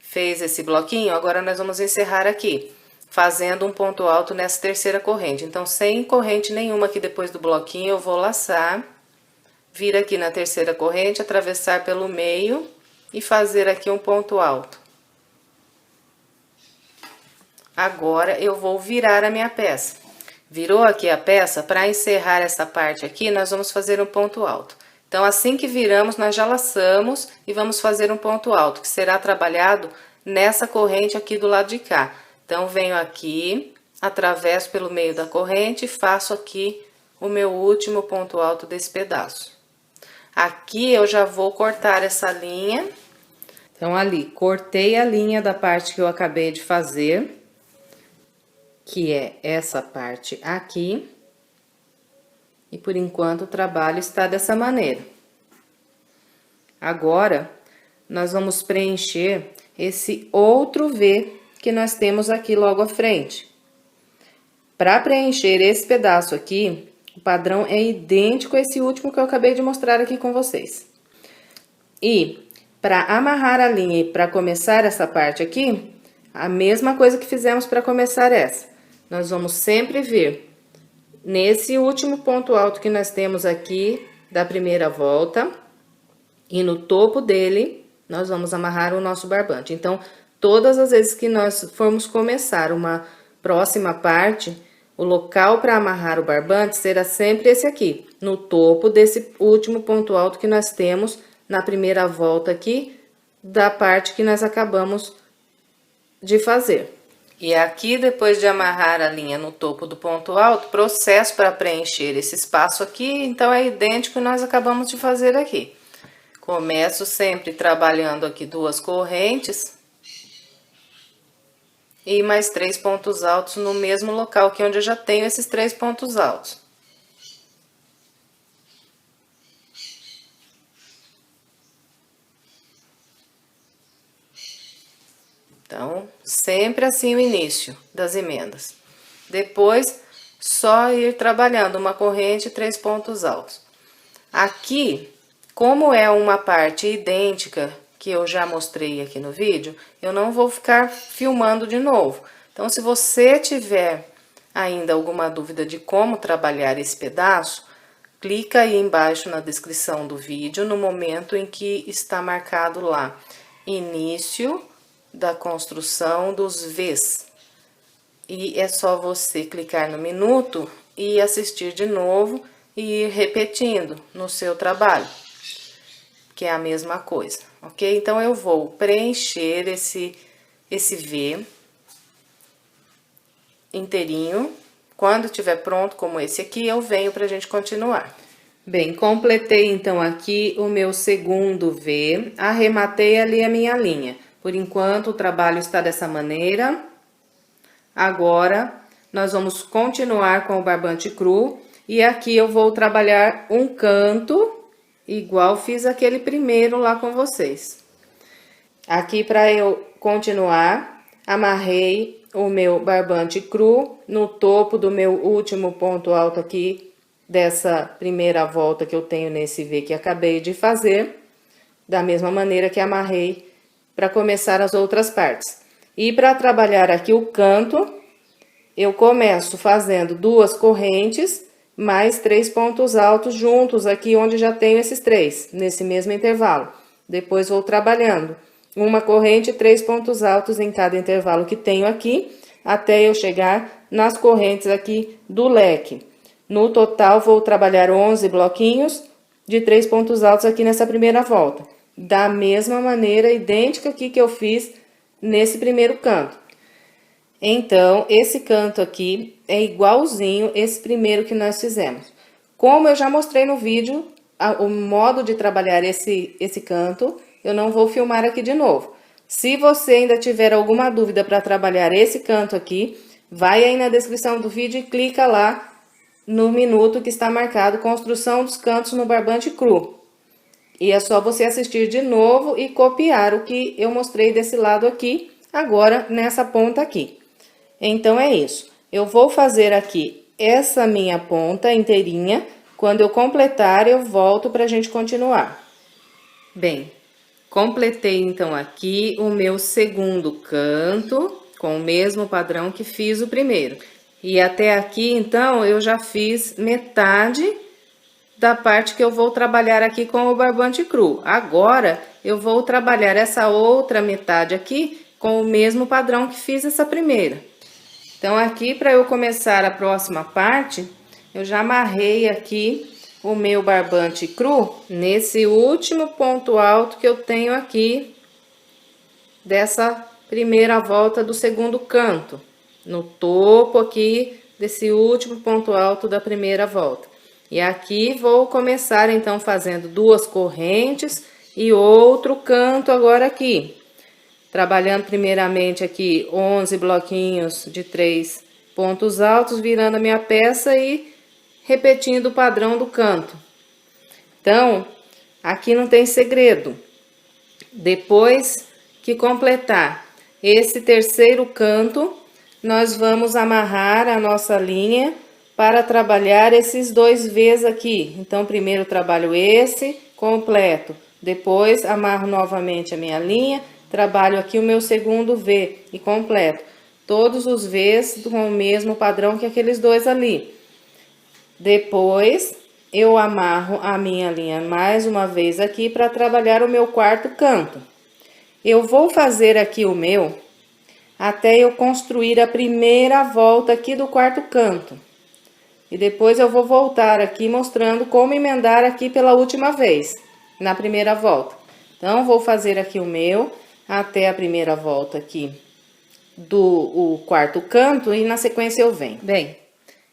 Fez esse bloquinho, agora nós vamos encerrar aqui, fazendo um ponto alto nessa terceira corrente. Então, sem corrente nenhuma aqui depois do bloquinho, eu vou laçar, vir aqui na terceira corrente, atravessar pelo meio e fazer aqui um ponto alto. Agora eu vou virar a minha peça. Virou aqui a peça, para encerrar essa parte aqui, nós vamos fazer um ponto alto. Então, assim que viramos, nós já laçamos e vamos fazer um ponto alto, que será trabalhado nessa corrente aqui do lado de cá. Então, venho aqui, atravesso pelo meio da corrente e faço aqui o meu último ponto alto desse pedaço. Aqui eu já vou cortar essa linha. Então, ali, cortei a linha da parte que eu acabei de fazer, que é essa parte aqui. E por enquanto o trabalho está dessa maneira. Agora, nós vamos preencher esse outro V que nós temos aqui logo à frente. Para preencher esse pedaço aqui, o padrão é idêntico a esse último que eu acabei de mostrar aqui com vocês. E para amarrar a linha e para começar essa parte aqui, a mesma coisa que fizemos para começar essa. Nós vamos sempre vir nesse último ponto alto que nós temos aqui da primeira volta, e no topo dele nós vamos amarrar o nosso barbante. Então, todas as vezes que nós formos começar uma próxima parte, o local para amarrar o barbante será sempre esse aqui, no topo desse último ponto alto que nós temos na primeira volta aqui da parte que nós acabamos de fazer. E aqui, depois de amarrar a linha no topo do ponto alto, processo para preencher esse espaço aqui, então é idêntico que nós acabamos de fazer aqui. Começo sempre trabalhando aqui 2 correntes e mais 3 pontos altos no mesmo local que onde eu já tenho esses 3 pontos altos. Então, sempre assim o início das emendas. Depois, só ir trabalhando uma corrente e 3 pontos altos. Aqui, como é uma parte idêntica que eu já mostrei aqui no vídeo, eu não vou ficar filmando de novo. Então, se você tiver ainda alguma dúvida de como trabalhar esse pedaço, clica aí embaixo na descrição do vídeo, no momento em que está marcado lá, início da construção dos V's. E é só você clicar no minuto e assistir de novo e ir repetindo no seu trabalho, que é a mesma coisa, ok? Então, eu vou preencher esse V inteirinho. Quando estiver pronto, como esse aqui, eu venho pra gente continuar. Bem, completei então aqui o meu segundo V, arrematei ali a minha linha. Por enquanto, o trabalho está dessa maneira. Agora, nós vamos continuar com o barbante cru. E aqui eu vou trabalhar um canto, igual fiz aquele primeiro lá com vocês. Aqui, para eu continuar, amarrei o meu barbante cru no topo do meu último ponto alto aqui, dessa primeira volta que eu tenho nesse V que acabei de fazer. Da mesma maneira que amarrei para começar as outras partes. E para trabalhar aqui o canto, eu começo fazendo 2 correntes, mais 3 pontos altos juntos aqui onde já tenho esses 3, nesse mesmo intervalo. Depois vou trabalhando uma corrente e 3 pontos altos em cada intervalo que tenho aqui, até eu chegar nas correntes aqui do leque. No total, vou trabalhar 11 bloquinhos de 3 pontos altos aqui nessa primeira volta. Da mesma maneira, idêntica aqui que eu fiz nesse primeiro canto. Então, esse canto aqui é igualzinho esse primeiro que nós fizemos. Como eu já mostrei no vídeo, o modo de trabalhar esse canto, eu não vou filmar aqui de novo. Se você ainda tiver alguma dúvida para trabalhar esse canto aqui, vai aí na descrição do vídeo e clica lá no minuto que está marcado construção dos cantos no barbante cru. E é só você assistir de novo e copiar o que eu mostrei desse lado aqui, agora nessa ponta aqui. Então, é isso. Eu vou fazer aqui essa minha ponta inteirinha. Quando eu completar, eu volto pra gente continuar. Bem, completei então aqui o meu segundo canto, com o mesmo padrão que fiz o primeiro. E até aqui, então, eu já fiz metade da parte que eu vou trabalhar aqui com o barbante cru. Agora, eu vou trabalhar essa outra metade aqui com o mesmo padrão que fiz essa primeira. Então, aqui, para eu começar a próxima parte, eu já amarrei aqui o meu barbante cru nesse último ponto alto que eu tenho aqui dessa primeira volta do segundo canto, no topo aqui desse último ponto alto da primeira volta. E aqui vou começar então fazendo 2 correntes e outro canto agora aqui. Trabalhando primeiramente aqui 11 bloquinhos de 3 pontos altos, virando a minha peça e repetindo o padrão do canto. Então, aqui não tem segredo. Depois que completar esse terceiro canto, nós vamos amarrar a nossa linha para trabalhar esses 2 V's aqui. Então, primeiro trabalho esse completo, depois amarro novamente a minha linha, trabalho aqui o meu segundo V e completo. Todos os V's com o mesmo padrão que aqueles 2 ali. Depois, eu amarro a minha linha mais uma vez aqui para trabalhar o meu quarto canto. Eu vou fazer aqui o meu até eu construir a primeira volta aqui do quarto canto. E depois eu vou voltar aqui mostrando como emendar aqui pela última vez, na primeira volta. Então, vou fazer aqui o meu até a primeira volta aqui do quarto canto e na sequência eu venho. Bem,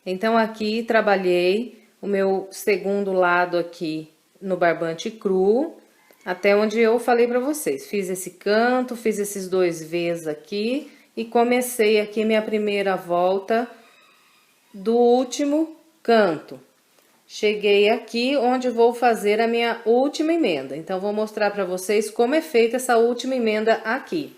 então aqui trabalhei o meu segundo lado aqui no barbante cru, até onde eu falei para vocês. Fiz esse canto, fiz esses 2 V's aqui e comecei aqui minha primeira volta do último canto. Cheguei aqui onde vou fazer a minha última emenda. Então, vou mostrar para vocês como é feita essa última emenda aqui.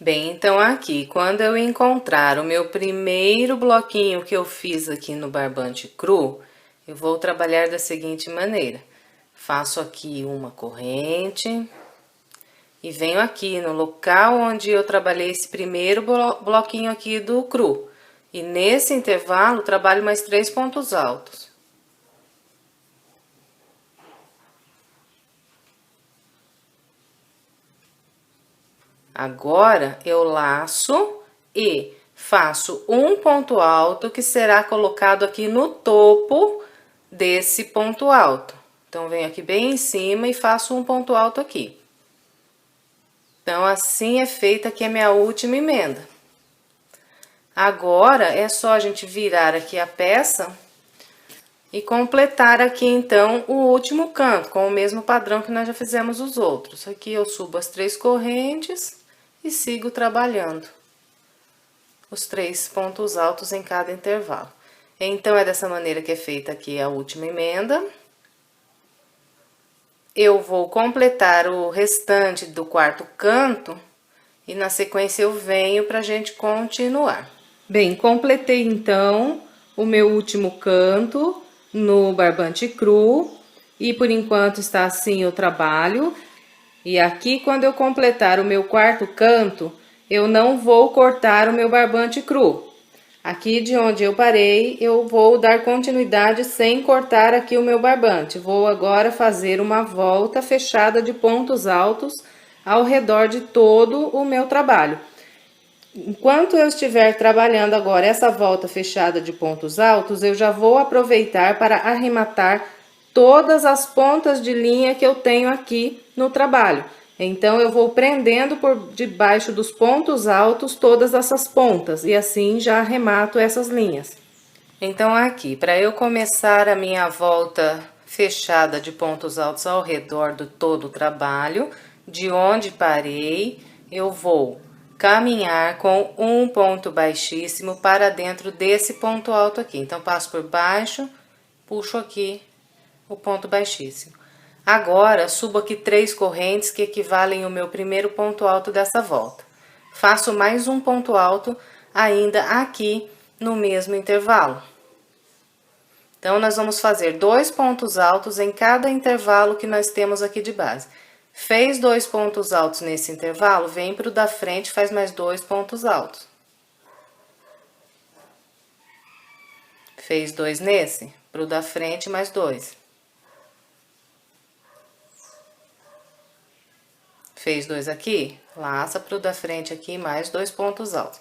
Bem, então aqui, quando eu encontrar o meu primeiro bloquinho que eu fiz aqui no barbante cru, eu vou trabalhar da seguinte maneira. Faço aqui uma corrente e venho aqui no local onde eu trabalhei esse primeiro bloquinho aqui do cru. E nesse intervalo, trabalho mais 3 pontos altos. Agora, eu laço e faço um ponto alto que será colocado aqui no topo desse ponto alto. Então, venho aqui bem em cima e faço um ponto alto aqui. Então, assim é feita aqui a minha última emenda. Agora, é só a gente virar aqui a peça e completar aqui, então, o último canto, com o mesmo padrão que nós já fizemos os outros. Aqui eu subo as 3 correntes e sigo trabalhando os 3 pontos altos em cada intervalo. Então, é dessa maneira que é feita aqui a última emenda. Eu vou completar o restante do quarto canto e na sequência eu venho pra gente continuar. Bem, completei então o meu último canto no barbante cru e por enquanto está assim o trabalho. E aqui, quando eu completar o meu quarto canto, eu não vou cortar o meu barbante cru. Aqui de onde eu parei, eu vou dar continuidade sem cortar aqui o meu barbante. Vou agora fazer uma volta fechada de pontos altos ao redor de todo o meu trabalho. Enquanto eu estiver trabalhando agora essa volta fechada de pontos altos, eu já vou aproveitar para arrematar todas as pontas de linha que eu tenho aqui no trabalho. Então, eu vou prendendo por debaixo dos pontos altos todas essas pontas e assim já arremato essas linhas. Então, aqui, para eu começar a minha volta fechada de pontos altos ao redor do todo o trabalho, de onde parei, eu vou caminhar com um ponto baixíssimo para dentro desse ponto alto aqui. Então, passo por baixo, puxo aqui o ponto baixíssimo. Agora, subo aqui 3 correntes que equivalem ao meu primeiro ponto alto dessa volta. Faço mais um ponto alto ainda aqui no mesmo intervalo. Então, nós vamos fazer 2 pontos altos em cada intervalo que nós temos aqui de base. Fez 2 pontos altos nesse intervalo, vem para o da frente e faz mais 2 pontos altos. Fez 2 nesse, para o da frente mais 2. Fez 2 aqui, laça para o da frente aqui mais 2 pontos altos.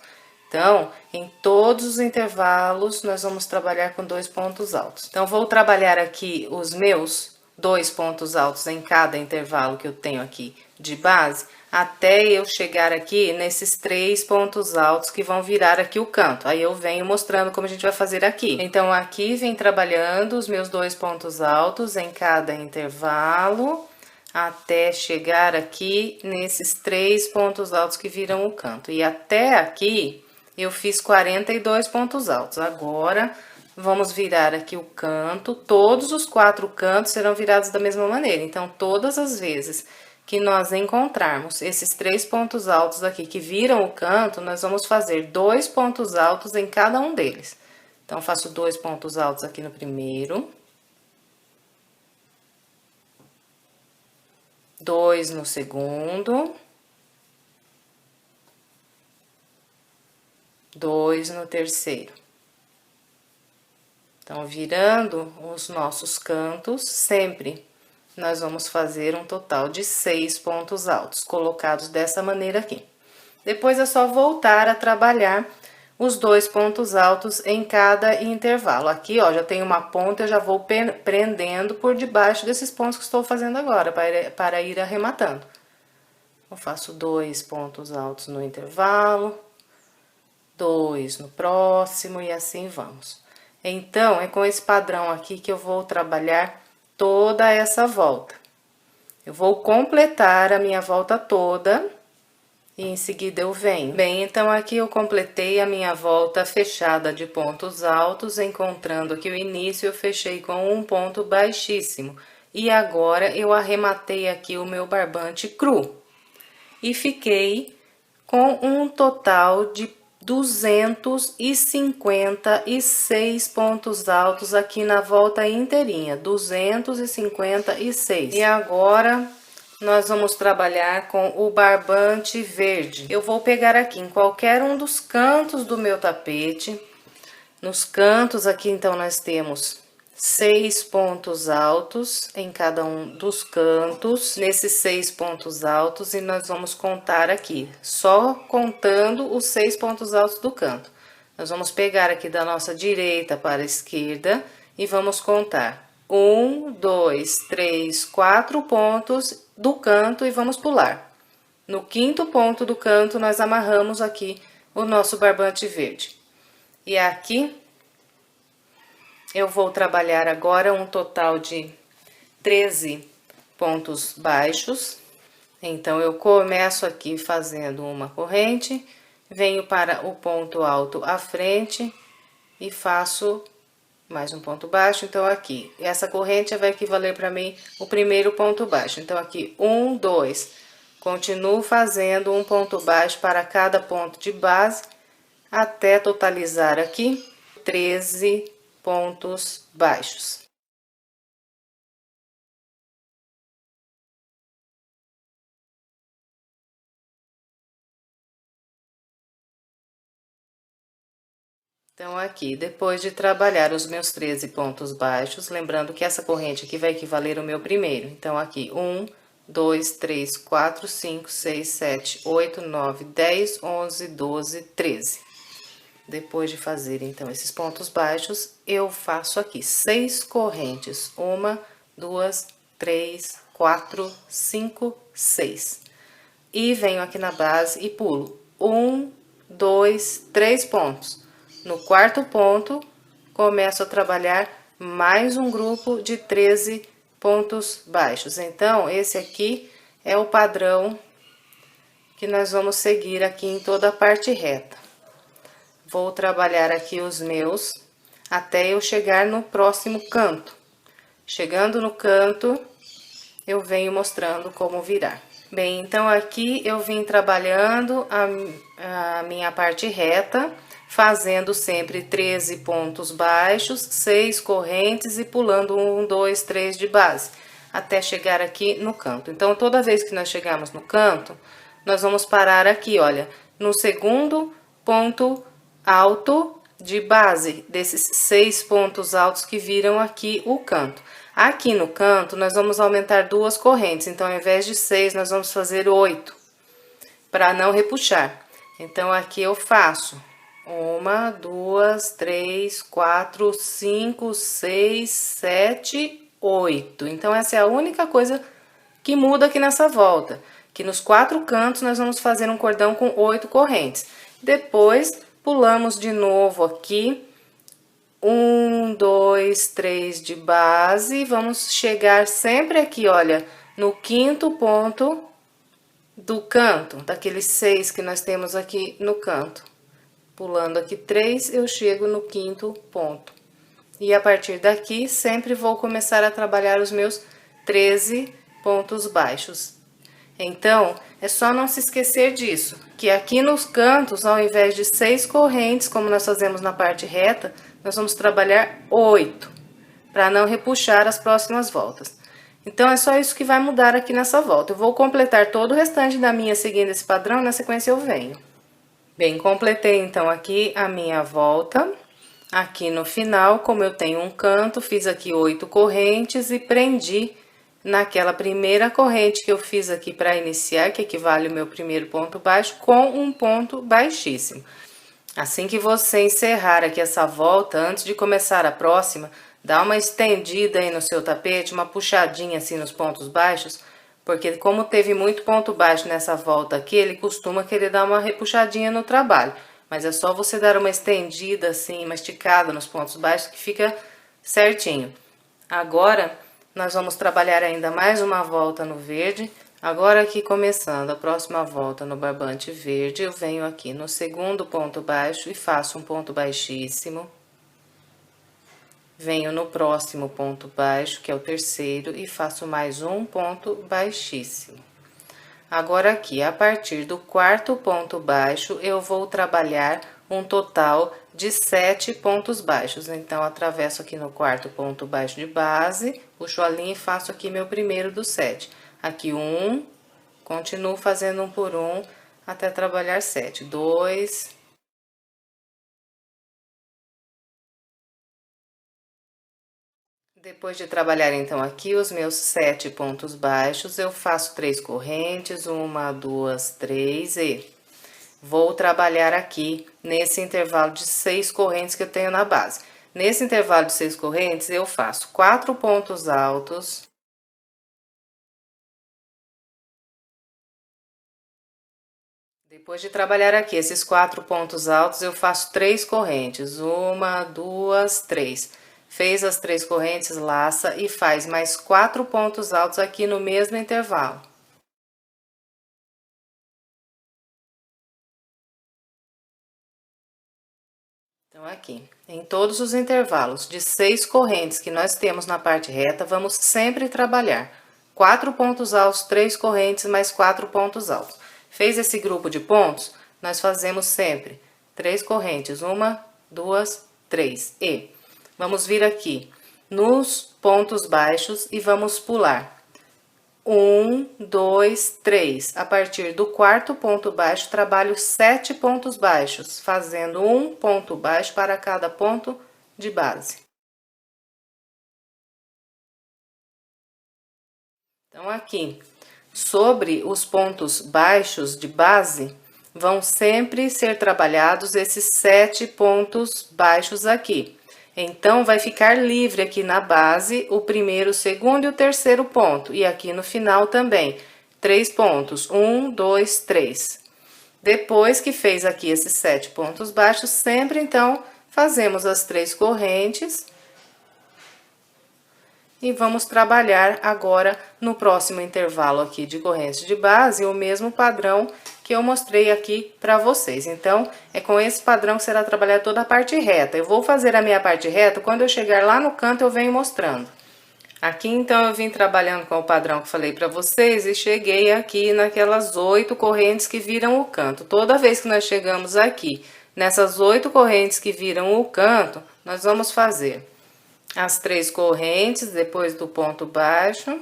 Então, em todos os intervalos, nós vamos trabalhar com 2 pontos altos. Então, vou trabalhar aqui os meus 2 pontos altos em cada intervalo que eu tenho aqui de base, até eu chegar aqui nesses 3 pontos altos que vão virar aqui o canto. Aí eu venho mostrando como a gente vai fazer aqui. Então, aqui vem trabalhando os meus 2 pontos altos em cada intervalo, até chegar aqui nesses 3 pontos altos que viram o canto. E até aqui eu fiz 42 pontos altos. Agora, vamos virar aqui o canto. Todos os 4 cantos serão virados da mesma maneira. Então, todas as vezes que nós encontrarmos esses 3 pontos altos aqui que viram o canto, nós vamos fazer 2 pontos altos em cada um deles. Então, faço 2 pontos altos aqui no primeiro. 2 no segundo. 2 no terceiro. Então, virando os nossos cantos, sempre nós vamos fazer um total de 6 pontos altos, colocados dessa maneira aqui. Depois é só voltar a trabalhar os 2 pontos altos em cada intervalo. Aqui, ó, já tem uma ponta, eu já vou prendendo por debaixo desses pontos que estou fazendo agora, para ir arrematando. Eu faço 2 pontos altos no intervalo, 2 no próximo e assim vamos. Então, é com esse padrão aqui que eu vou trabalhar toda essa volta. Eu vou completar a minha volta toda e em seguida eu venho. Bem, então aqui eu completei a minha volta fechada de pontos altos, encontrando aqui o início, eu fechei com um ponto baixíssimo. E agora eu arrematei aqui o meu barbante cru. E fiquei com um total de 256 pontos altos aqui na volta inteirinha, 256. E agora, nós vamos trabalhar com o barbante verde. Eu vou pegar aqui em qualquer um dos cantos do meu tapete. Nos cantos aqui, então, nós temos 6 pontos altos em cada um dos cantos, nesses 6 pontos altos, e nós vamos contar aqui, só contando os 6 pontos altos do canto. Nós vamos pegar aqui da nossa direita para a esquerda e vamos contar 1, 2, 3, 4 pontos do canto e vamos pular. No 5º ponto do canto, nós amarramos aqui o nosso barbante verde. E aqui eu vou trabalhar agora um total de 13 pontos baixos. Então, eu começo aqui fazendo uma corrente, venho para o ponto alto à frente e faço mais um ponto baixo. Então, aqui, essa corrente vai equivaler para mim o primeiro ponto baixo. Então, aqui, 1, 2, continuo fazendo um ponto baixo para cada ponto de base, até totalizar aqui 13 pontos baixos. Então, aqui, depois de trabalhar os meus 13 pontos baixos, lembrando que essa corrente aqui vai equivaler ao meu primeiro. Então, aqui, 1, 2, 3, 4, 5, 6, 7, 8, 9, 10, 11, 12, 13. Depois de fazer, então, esses pontos baixos, eu faço aqui 6 correntes. 1, 2, 3, 4, 5, 6. E venho aqui na base e pulo 1, 2, 3 pontos. No 4º ponto, começo a trabalhar mais um grupo de 13 pontos baixos. Então, esse aqui é o padrão que nós vamos seguir aqui em toda a parte reta. Vou trabalhar aqui os meus até eu chegar no próximo canto. Chegando no canto, eu venho mostrando como virar. Bem, então aqui eu vim trabalhando a minha parte reta, fazendo sempre 13 pontos baixos, 6 correntes e pulando 1, 2, 3 de base, até chegar aqui no canto. Então, toda vez que nós chegarmos no canto, nós vamos parar aqui, olha, no segundo ponto alto de base, desses 6 pontos altos que viram aqui o canto. Aqui no canto, nós vamos aumentar 2 correntes, então, ao invés de 6, nós vamos fazer 8, para não repuxar. Então, aqui eu faço Uma, duas, três, quatro, cinco, seis, sete, oito. Então, essa é a única coisa que muda aqui nessa volta. Que nos 4 cantos nós vamos fazer um cordão com 8 correntes. Depois, pulamos de novo aqui. 1, 2, 3 de base. Vamos chegar sempre aqui, olha, no 5º ponto do canto, daqueles 6 que nós temos aqui no canto. Pulando aqui 3, eu chego no 5º ponto. E a partir daqui, sempre vou começar a trabalhar os meus 13 pontos baixos. Então, é só não se esquecer disso, que aqui nos cantos, ao invés de 6 correntes, como nós fazemos na parte reta, nós vamos trabalhar 8, para não repuxar as próximas voltas. Então, é só isso que vai mudar aqui nessa volta. Eu vou completar todo o restante da minha seguindo esse padrão, na sequência eu venho. Bem, completei então aqui a minha volta. Aqui no final, como eu tenho um canto, fiz aqui 8 correntes e prendi naquela primeira corrente que eu fiz aqui para iniciar, que equivale ao meu primeiro ponto baixo, com um ponto baixíssimo. Assim que você encerrar aqui essa volta, antes de começar a próxima, dá uma estendida aí no seu tapete, uma puxadinha assim nos pontos baixos, porque como teve muito ponto baixo nessa volta aqui, ele costuma querer dar uma repuxadinha no trabalho. Mas é só você dar uma estendida assim, uma esticada nos pontos baixos que fica certinho. Agora, nós vamos trabalhar ainda mais uma volta no verde. Agora aqui começando a próxima volta no barbante verde, eu venho aqui no 2º ponto baixo e faço um ponto baixíssimo. Venho no próximo ponto baixo, que é o 3º, e faço mais um ponto baixíssimo. Agora aqui, a partir do 4º ponto baixo, eu vou trabalhar um total de 7 pontos baixos. Então, atravesso aqui no 4º ponto baixo de base, puxo a linha e faço aqui meu primeiro dos 7. Aqui 1, continuo fazendo um por um até trabalhar 7. 2, depois de trabalhar então aqui os meus 7 pontos baixos, eu faço 3 correntes, 1, 2, 3 e vou trabalhar aqui nesse intervalo de 6 correntes que eu tenho na base. Nesse intervalo de 6 correntes, eu faço 4 pontos altos. Depois de trabalhar aqui esses 4 pontos altos, eu faço 3 correntes. 1, 2, 3. Fez as 3 correntes, laça e faz mais 4 pontos altos aqui no mesmo intervalo. Então, aqui, em todos os intervalos de 6 correntes que nós temos na parte reta, vamos sempre trabalhar 4 pontos altos, 3 correntes, mais 4 pontos altos. Fez esse grupo de pontos, nós fazemos sempre 3 correntes, 1, 2, 3 e vamos vir aqui nos pontos baixos e vamos pular. 1, 2, 3. A partir do 4º ponto baixo, trabalho 7 pontos baixos, fazendo um ponto baixo para cada ponto de base. Então, aqui, sobre os pontos baixos de base, vão sempre ser trabalhados esses 7 pontos baixos aqui. Então, vai ficar livre aqui na base o primeiro, o segundo e o 3º ponto. E aqui no final também, 3 pontos, 1, 2, 3. Depois que fez aqui esses 7 pontos baixos, sempre então fazemos as 3 correntes. E vamos trabalhar agora no próximo intervalo aqui de correntes de base, o mesmo padrão que eu mostrei aqui para vocês. Então, é com esse padrão que será trabalhar toda a parte reta. Eu vou fazer a minha parte reta, quando eu chegar lá no canto eu venho mostrando. Aqui, então, eu vim trabalhando com o padrão que falei para vocês e cheguei aqui naquelas 8 correntes que viram o canto. Toda vez que nós chegamos aqui, nessas 8 correntes que viram o canto, nós vamos fazer as 3 correntes depois do ponto baixo.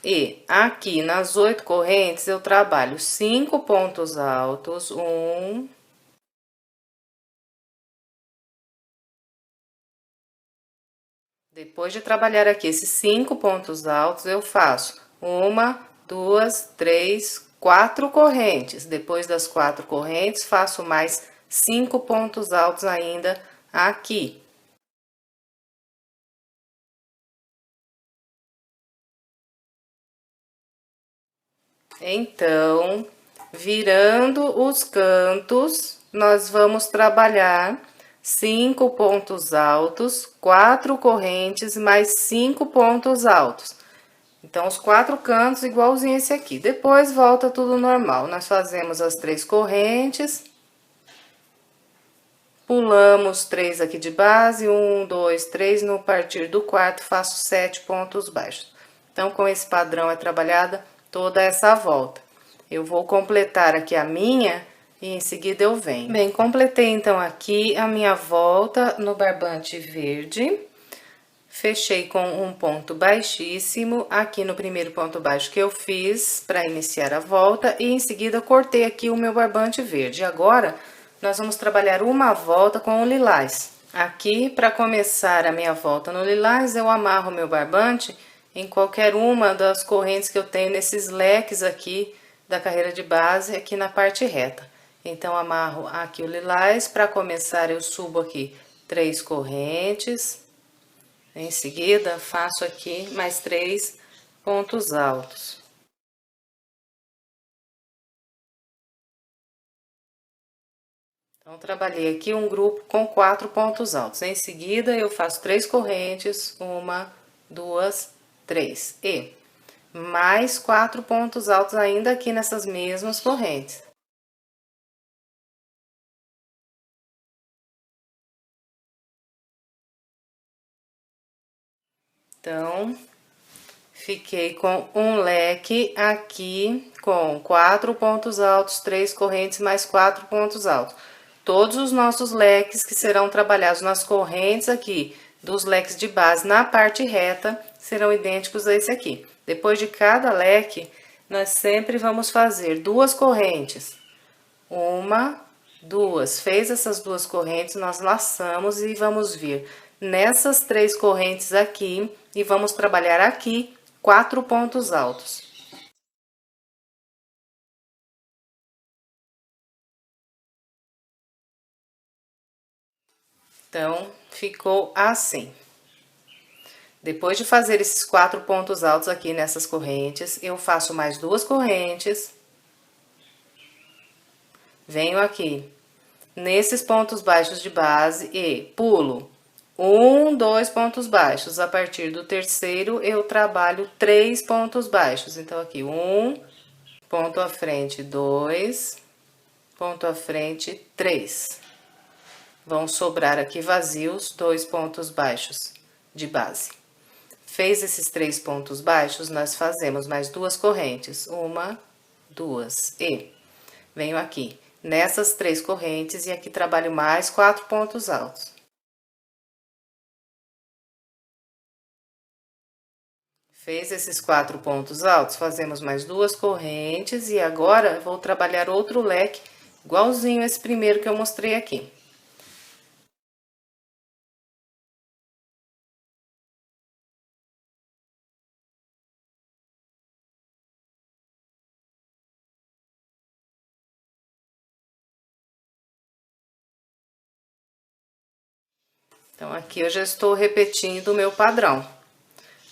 E aqui nas 8 correntes eu trabalho 5 pontos altos, 1, depois de trabalhar aqui esses 5 pontos altos, eu faço 1, 2, 3, 4 correntes. Depois das 4 correntes, faço mais 5 pontos altos ainda aqui. Então, virando os cantos, nós vamos trabalhar 5 pontos altos, 4 correntes, mais 5 pontos altos. Então, os 4 cantos igualzinho esse aqui. Depois, volta tudo normal. Nós fazemos as 3 correntes. Pulamos 3 aqui de base, 1, 2, 3. No partir do quarto, faço 7 pontos baixos. Então, com esse padrão é trabalhada toda essa volta. Eu vou completar aqui a minha e em seguida eu venho. Bem, completei então aqui a minha volta no barbante verde. Fechei com um ponto baixíssimo aqui no primeiro ponto baixo que eu fiz para iniciar a volta e em seguida cortei aqui o meu barbante verde. Agora, nós vamos trabalhar uma volta com o lilás. Aqui, para começar a minha volta no lilás, eu amarro o meu barbante em qualquer uma das correntes que eu tenho nesses leques aqui da carreira de base, aqui na parte reta. Então, amarro aqui o lilás. Para começar, eu subo aqui 3 correntes. Em seguida, faço aqui mais 3 pontos altos. Então, trabalhei aqui um grupo com 4 pontos altos. Em seguida, eu faço 3 correntes, 1, 2, 3. E mais 4 pontos altos ainda aqui nessas mesmas correntes. Então, fiquei com um leque aqui com 4 pontos altos, 3 correntes, mais 4 pontos altos. Todos os nossos leques que serão trabalhados nas correntes aqui dos leques de base na parte reta serão idênticos a esse aqui. Depois de cada leque, nós sempre vamos fazer 2 correntes. 1, 2. Fez essas 2 correntes, nós laçamos e vamos vir nessas 3 correntes aqui e vamos trabalhar aqui 4 pontos altos. Então, ficou assim. Depois de fazer esses 4 pontos altos aqui nessas correntes, eu faço mais 2 correntes. Venho aqui nesses pontos baixos de base e pulo 1, 2 pontos baixos. A partir do terceiro, eu trabalho 3 pontos baixos. Então, aqui 1, ponto à frente 2, ponto à frente 3. Vão sobrar aqui vazios 2 pontos baixos de base. Fez esses 3 pontos baixos, nós fazemos mais 2 correntes. 1, 2 e venho aqui nessas 3 correntes e aqui trabalho mais 4 pontos altos. Fez esses 4 pontos altos, fazemos mais 2 correntes e agora vou trabalhar outro leque igualzinho esse primeiro que eu mostrei aqui. Então, aqui eu já estou repetindo o meu padrão.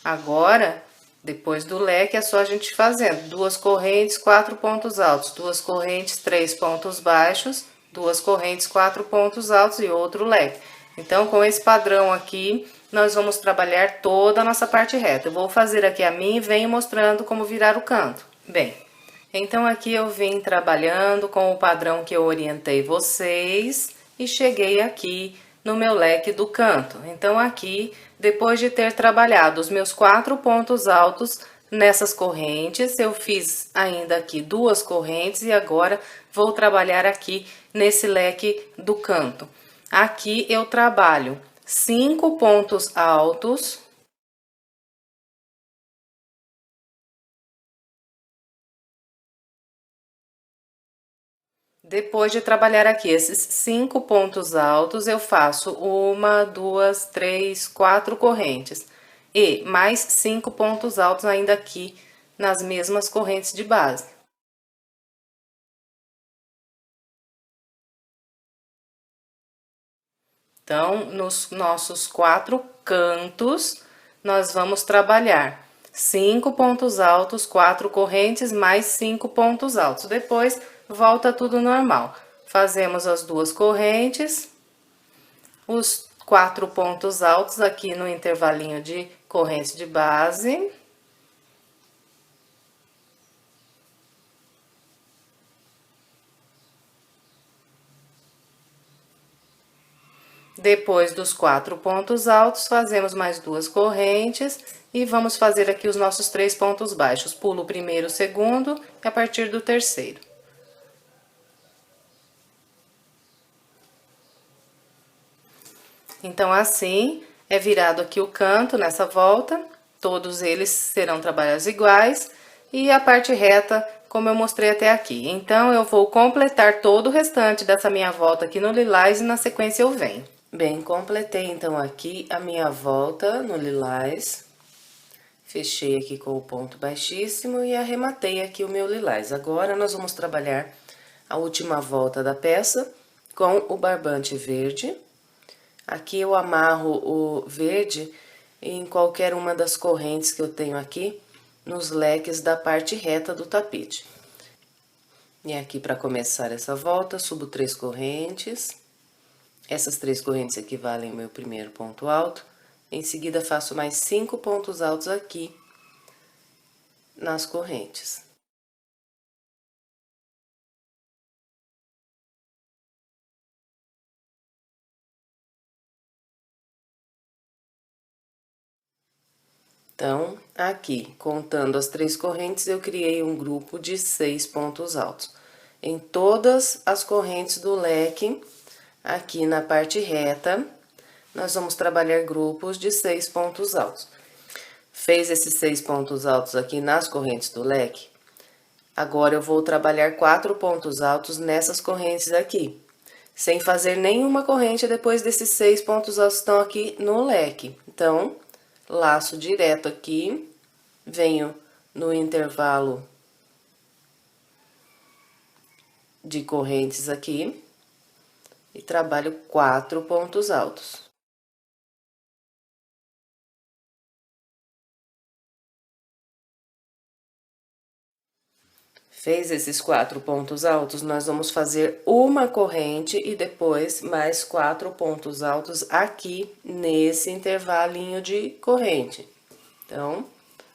Agora, depois do leque, é só a gente fazendo 2 correntes, 4 pontos altos, 2 correntes, 3 pontos baixos, 2 correntes, 4 pontos altos e outro leque. Então, com esse padrão aqui, nós vamos trabalhar toda a nossa parte reta. Eu vou fazer aqui a minha e venho mostrando como virar o canto. Bem, então aqui eu vim trabalhando com o padrão que eu orientei vocês e cheguei aqui no meu leque do canto. Então, aqui, depois de ter trabalhado os meus 4 pontos altos nessas correntes, eu fiz ainda aqui 2 correntes e agora vou trabalhar aqui nesse leque do canto. Aqui eu trabalho 5 pontos altos. Depois de trabalhar aqui esses 5 pontos altos, eu faço 1, 2, 3, 4 correntes. E mais 5 pontos altos ainda aqui nas mesmas correntes de base. Então, nos nossos 4 cantos, nós vamos trabalhar 5 pontos altos, 4 correntes, mais 5 pontos altos. Depois, volta tudo normal. Fazemos as 2 correntes, os 4 pontos altos aqui no intervalinho de corrente de base. Depois dos 4 pontos altos, fazemos mais 2 correntes e vamos fazer aqui os nossos 3 pontos baixos. Pulo o primeiro, o segundo e a partir do terceiro. Então, assim, é virado aqui o canto nessa volta, todos eles serão trabalhados iguais, e a parte reta, como eu mostrei até aqui. Então, eu vou completar todo o restante dessa minha volta aqui no lilás e na sequência eu venho. Bem, completei então aqui a minha volta no lilás, fechei aqui com o ponto baixíssimo e arrematei aqui o meu lilás. Agora, nós vamos trabalhar a última volta da peça com o barbante verde. Aqui eu amarro o verde em qualquer uma das correntes que eu tenho aqui nos leques da parte reta do tapete. E aqui, para começar essa volta, subo 3 correntes. Essas 3 correntes equivalem ao meu primeiro ponto alto. Em seguida, faço mais 5 pontos altos aqui nas correntes. Então, aqui, contando as 3 correntes, eu criei um grupo de 6 pontos altos. Em todas as correntes do leque, aqui na parte reta, nós vamos trabalhar grupos de 6 pontos altos. Fez esses 6 pontos altos aqui nas correntes do leque, agora eu vou trabalhar 4 pontos altos nessas correntes aqui, sem fazer nenhuma corrente depois desses 6 pontos altos que estão aqui no leque. Então, laço direto aqui, venho no intervalo de correntes aqui e trabalho 4 pontos altos. Fez esses 4 pontos altos, nós vamos fazer uma corrente e depois mais 4 pontos altos aqui nesse intervalinho de corrente. Então,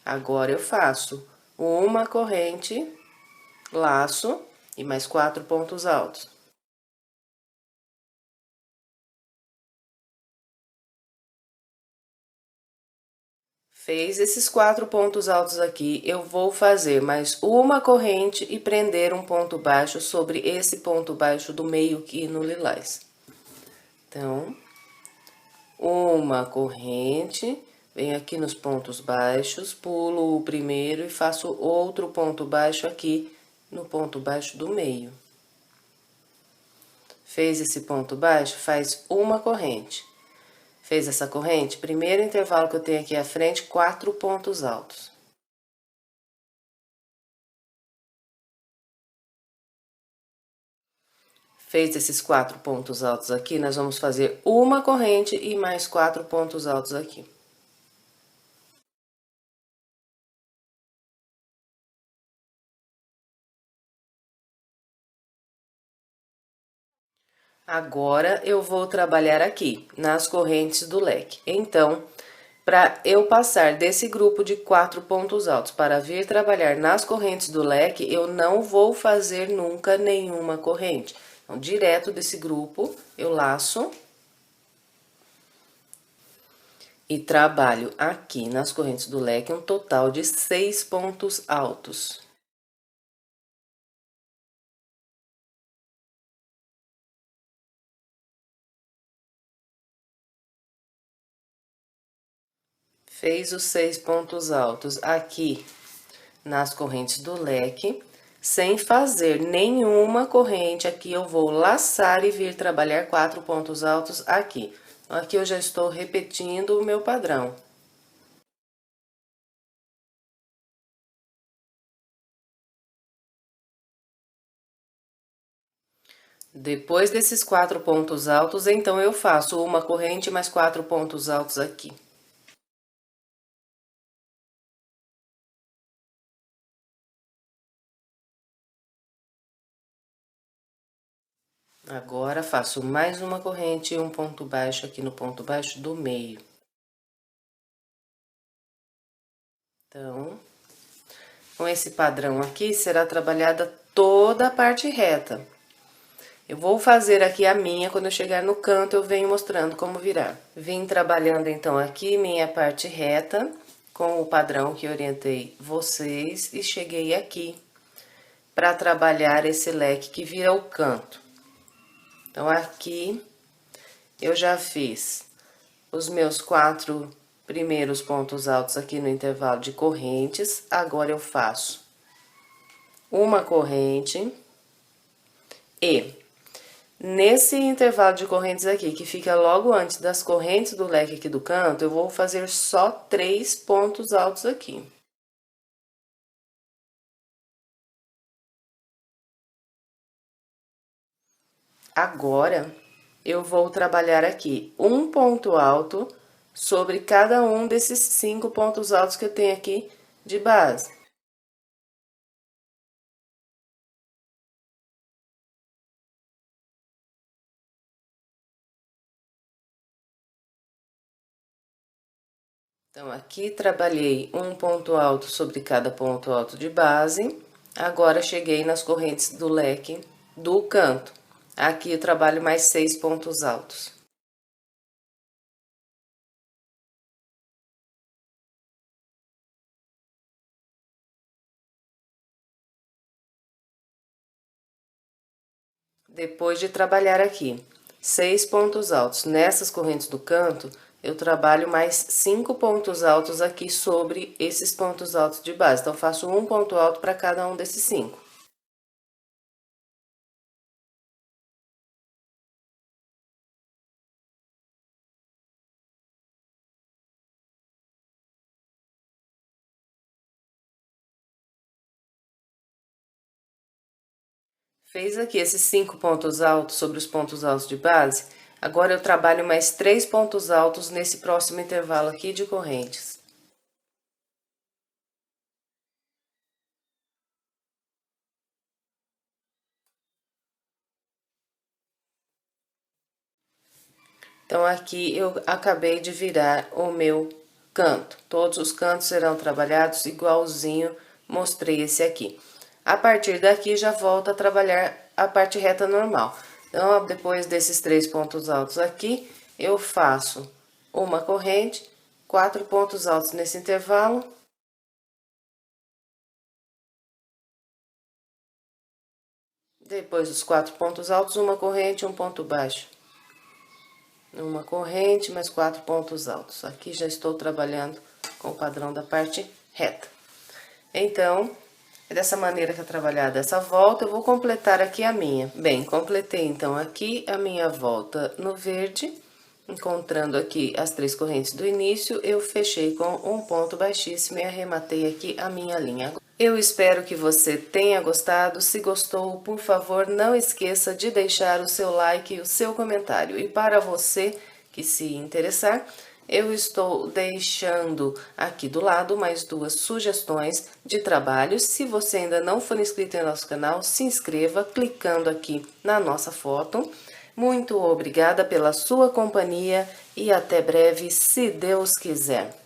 agora eu faço uma corrente, laço e mais 4 pontos altos. Fez esses 4 pontos altos aqui, eu vou fazer mais uma corrente e prender um ponto baixo sobre esse ponto baixo do meio aqui no lilás. Então, uma corrente, venho aqui nos pontos baixos, pulo o primeiro e faço outro ponto baixo aqui no ponto baixo do meio. Fez esse ponto baixo, faz uma corrente. Fez essa corrente, primeiro intervalo que eu tenho aqui à frente, 4 pontos altos. Fez esses 4 pontos altos aqui, nós vamos fazer uma corrente e mais 4 pontos altos aqui. Agora, eu vou trabalhar aqui, nas correntes do leque. Então, para eu passar desse grupo de 4 pontos altos para vir trabalhar nas correntes do leque, eu não vou fazer nunca nenhuma corrente. Então, direto desse grupo, eu laço e trabalho aqui nas correntes do leque um total de 6 pontos altos. Fez os 6 pontos altos aqui nas correntes do leque, sem fazer nenhuma corrente aqui, eu vou laçar e vir trabalhar 4 pontos altos aqui. Aqui eu já estou repetindo o meu padrão. Depois desses 4 pontos altos, então eu faço uma corrente mais 4 pontos altos aqui. Agora, faço mais uma corrente e um ponto baixo aqui no ponto baixo do meio. Então, com esse padrão aqui, será trabalhada toda a parte reta. Eu vou fazer aqui a minha, quando eu chegar no canto, eu venho mostrando como virar. Vim trabalhando, então, aqui minha parte reta, com o padrão que orientei vocês, e cheguei aqui para trabalhar esse leque que vira o canto. Então, aqui, eu já fiz os meus 4 primeiros pontos altos aqui no intervalo de correntes. Agora, eu faço uma corrente e... nesse intervalo de correntes aqui, que fica logo antes das correntes do leque aqui do canto, eu vou fazer só 3 pontos altos aqui. Agora, eu vou trabalhar aqui um ponto alto sobre cada um desses 5 pontos altos que eu tenho aqui de base. Então, aqui trabalhei um ponto alto sobre cada ponto alto de base. Agora, cheguei nas correntes do leque do canto. Aqui eu trabalho mais 6 pontos altos. Depois de trabalhar aqui 6 pontos altos nessas correntes do canto, eu trabalho mais 5 pontos altos aqui sobre esses pontos altos de base. Então, faço um ponto alto para cada um desses 5. Fez aqui esses 5 pontos altos sobre os pontos altos de base, agora eu trabalho mais 3 pontos altos nesse próximo intervalo aqui de correntes. Então, aqui eu acabei de virar o meu canto. Todos os cantos serão trabalhados igualzinho, mostrei esse aqui. A partir daqui, já volto a trabalhar a parte reta normal. Então, depois desses 3 pontos altos aqui, eu faço uma corrente, 4 pontos altos nesse intervalo. Depois dos 4 pontos altos, uma corrente e um ponto baixo. Uma corrente, mais 4 pontos altos. Aqui já estou trabalhando com o padrão da parte reta. Então, é dessa maneira que é trabalhada essa volta, eu vou completar aqui a minha. Bem, completei então aqui a minha volta no verde, encontrando aqui as 3 correntes do início, eu fechei com um ponto baixíssimo e arrematei aqui a minha linha. Eu espero que você tenha gostado. Se gostou, por favor, não esqueça de deixar o seu like e o seu comentário. E para você que se interessar, eu estou deixando aqui do lado mais 2 sugestões de trabalhos. Se você ainda não for inscrito em nosso canal, se inscreva clicando aqui na nossa foto. Muito obrigada pela sua companhia e até breve, se Deus quiser.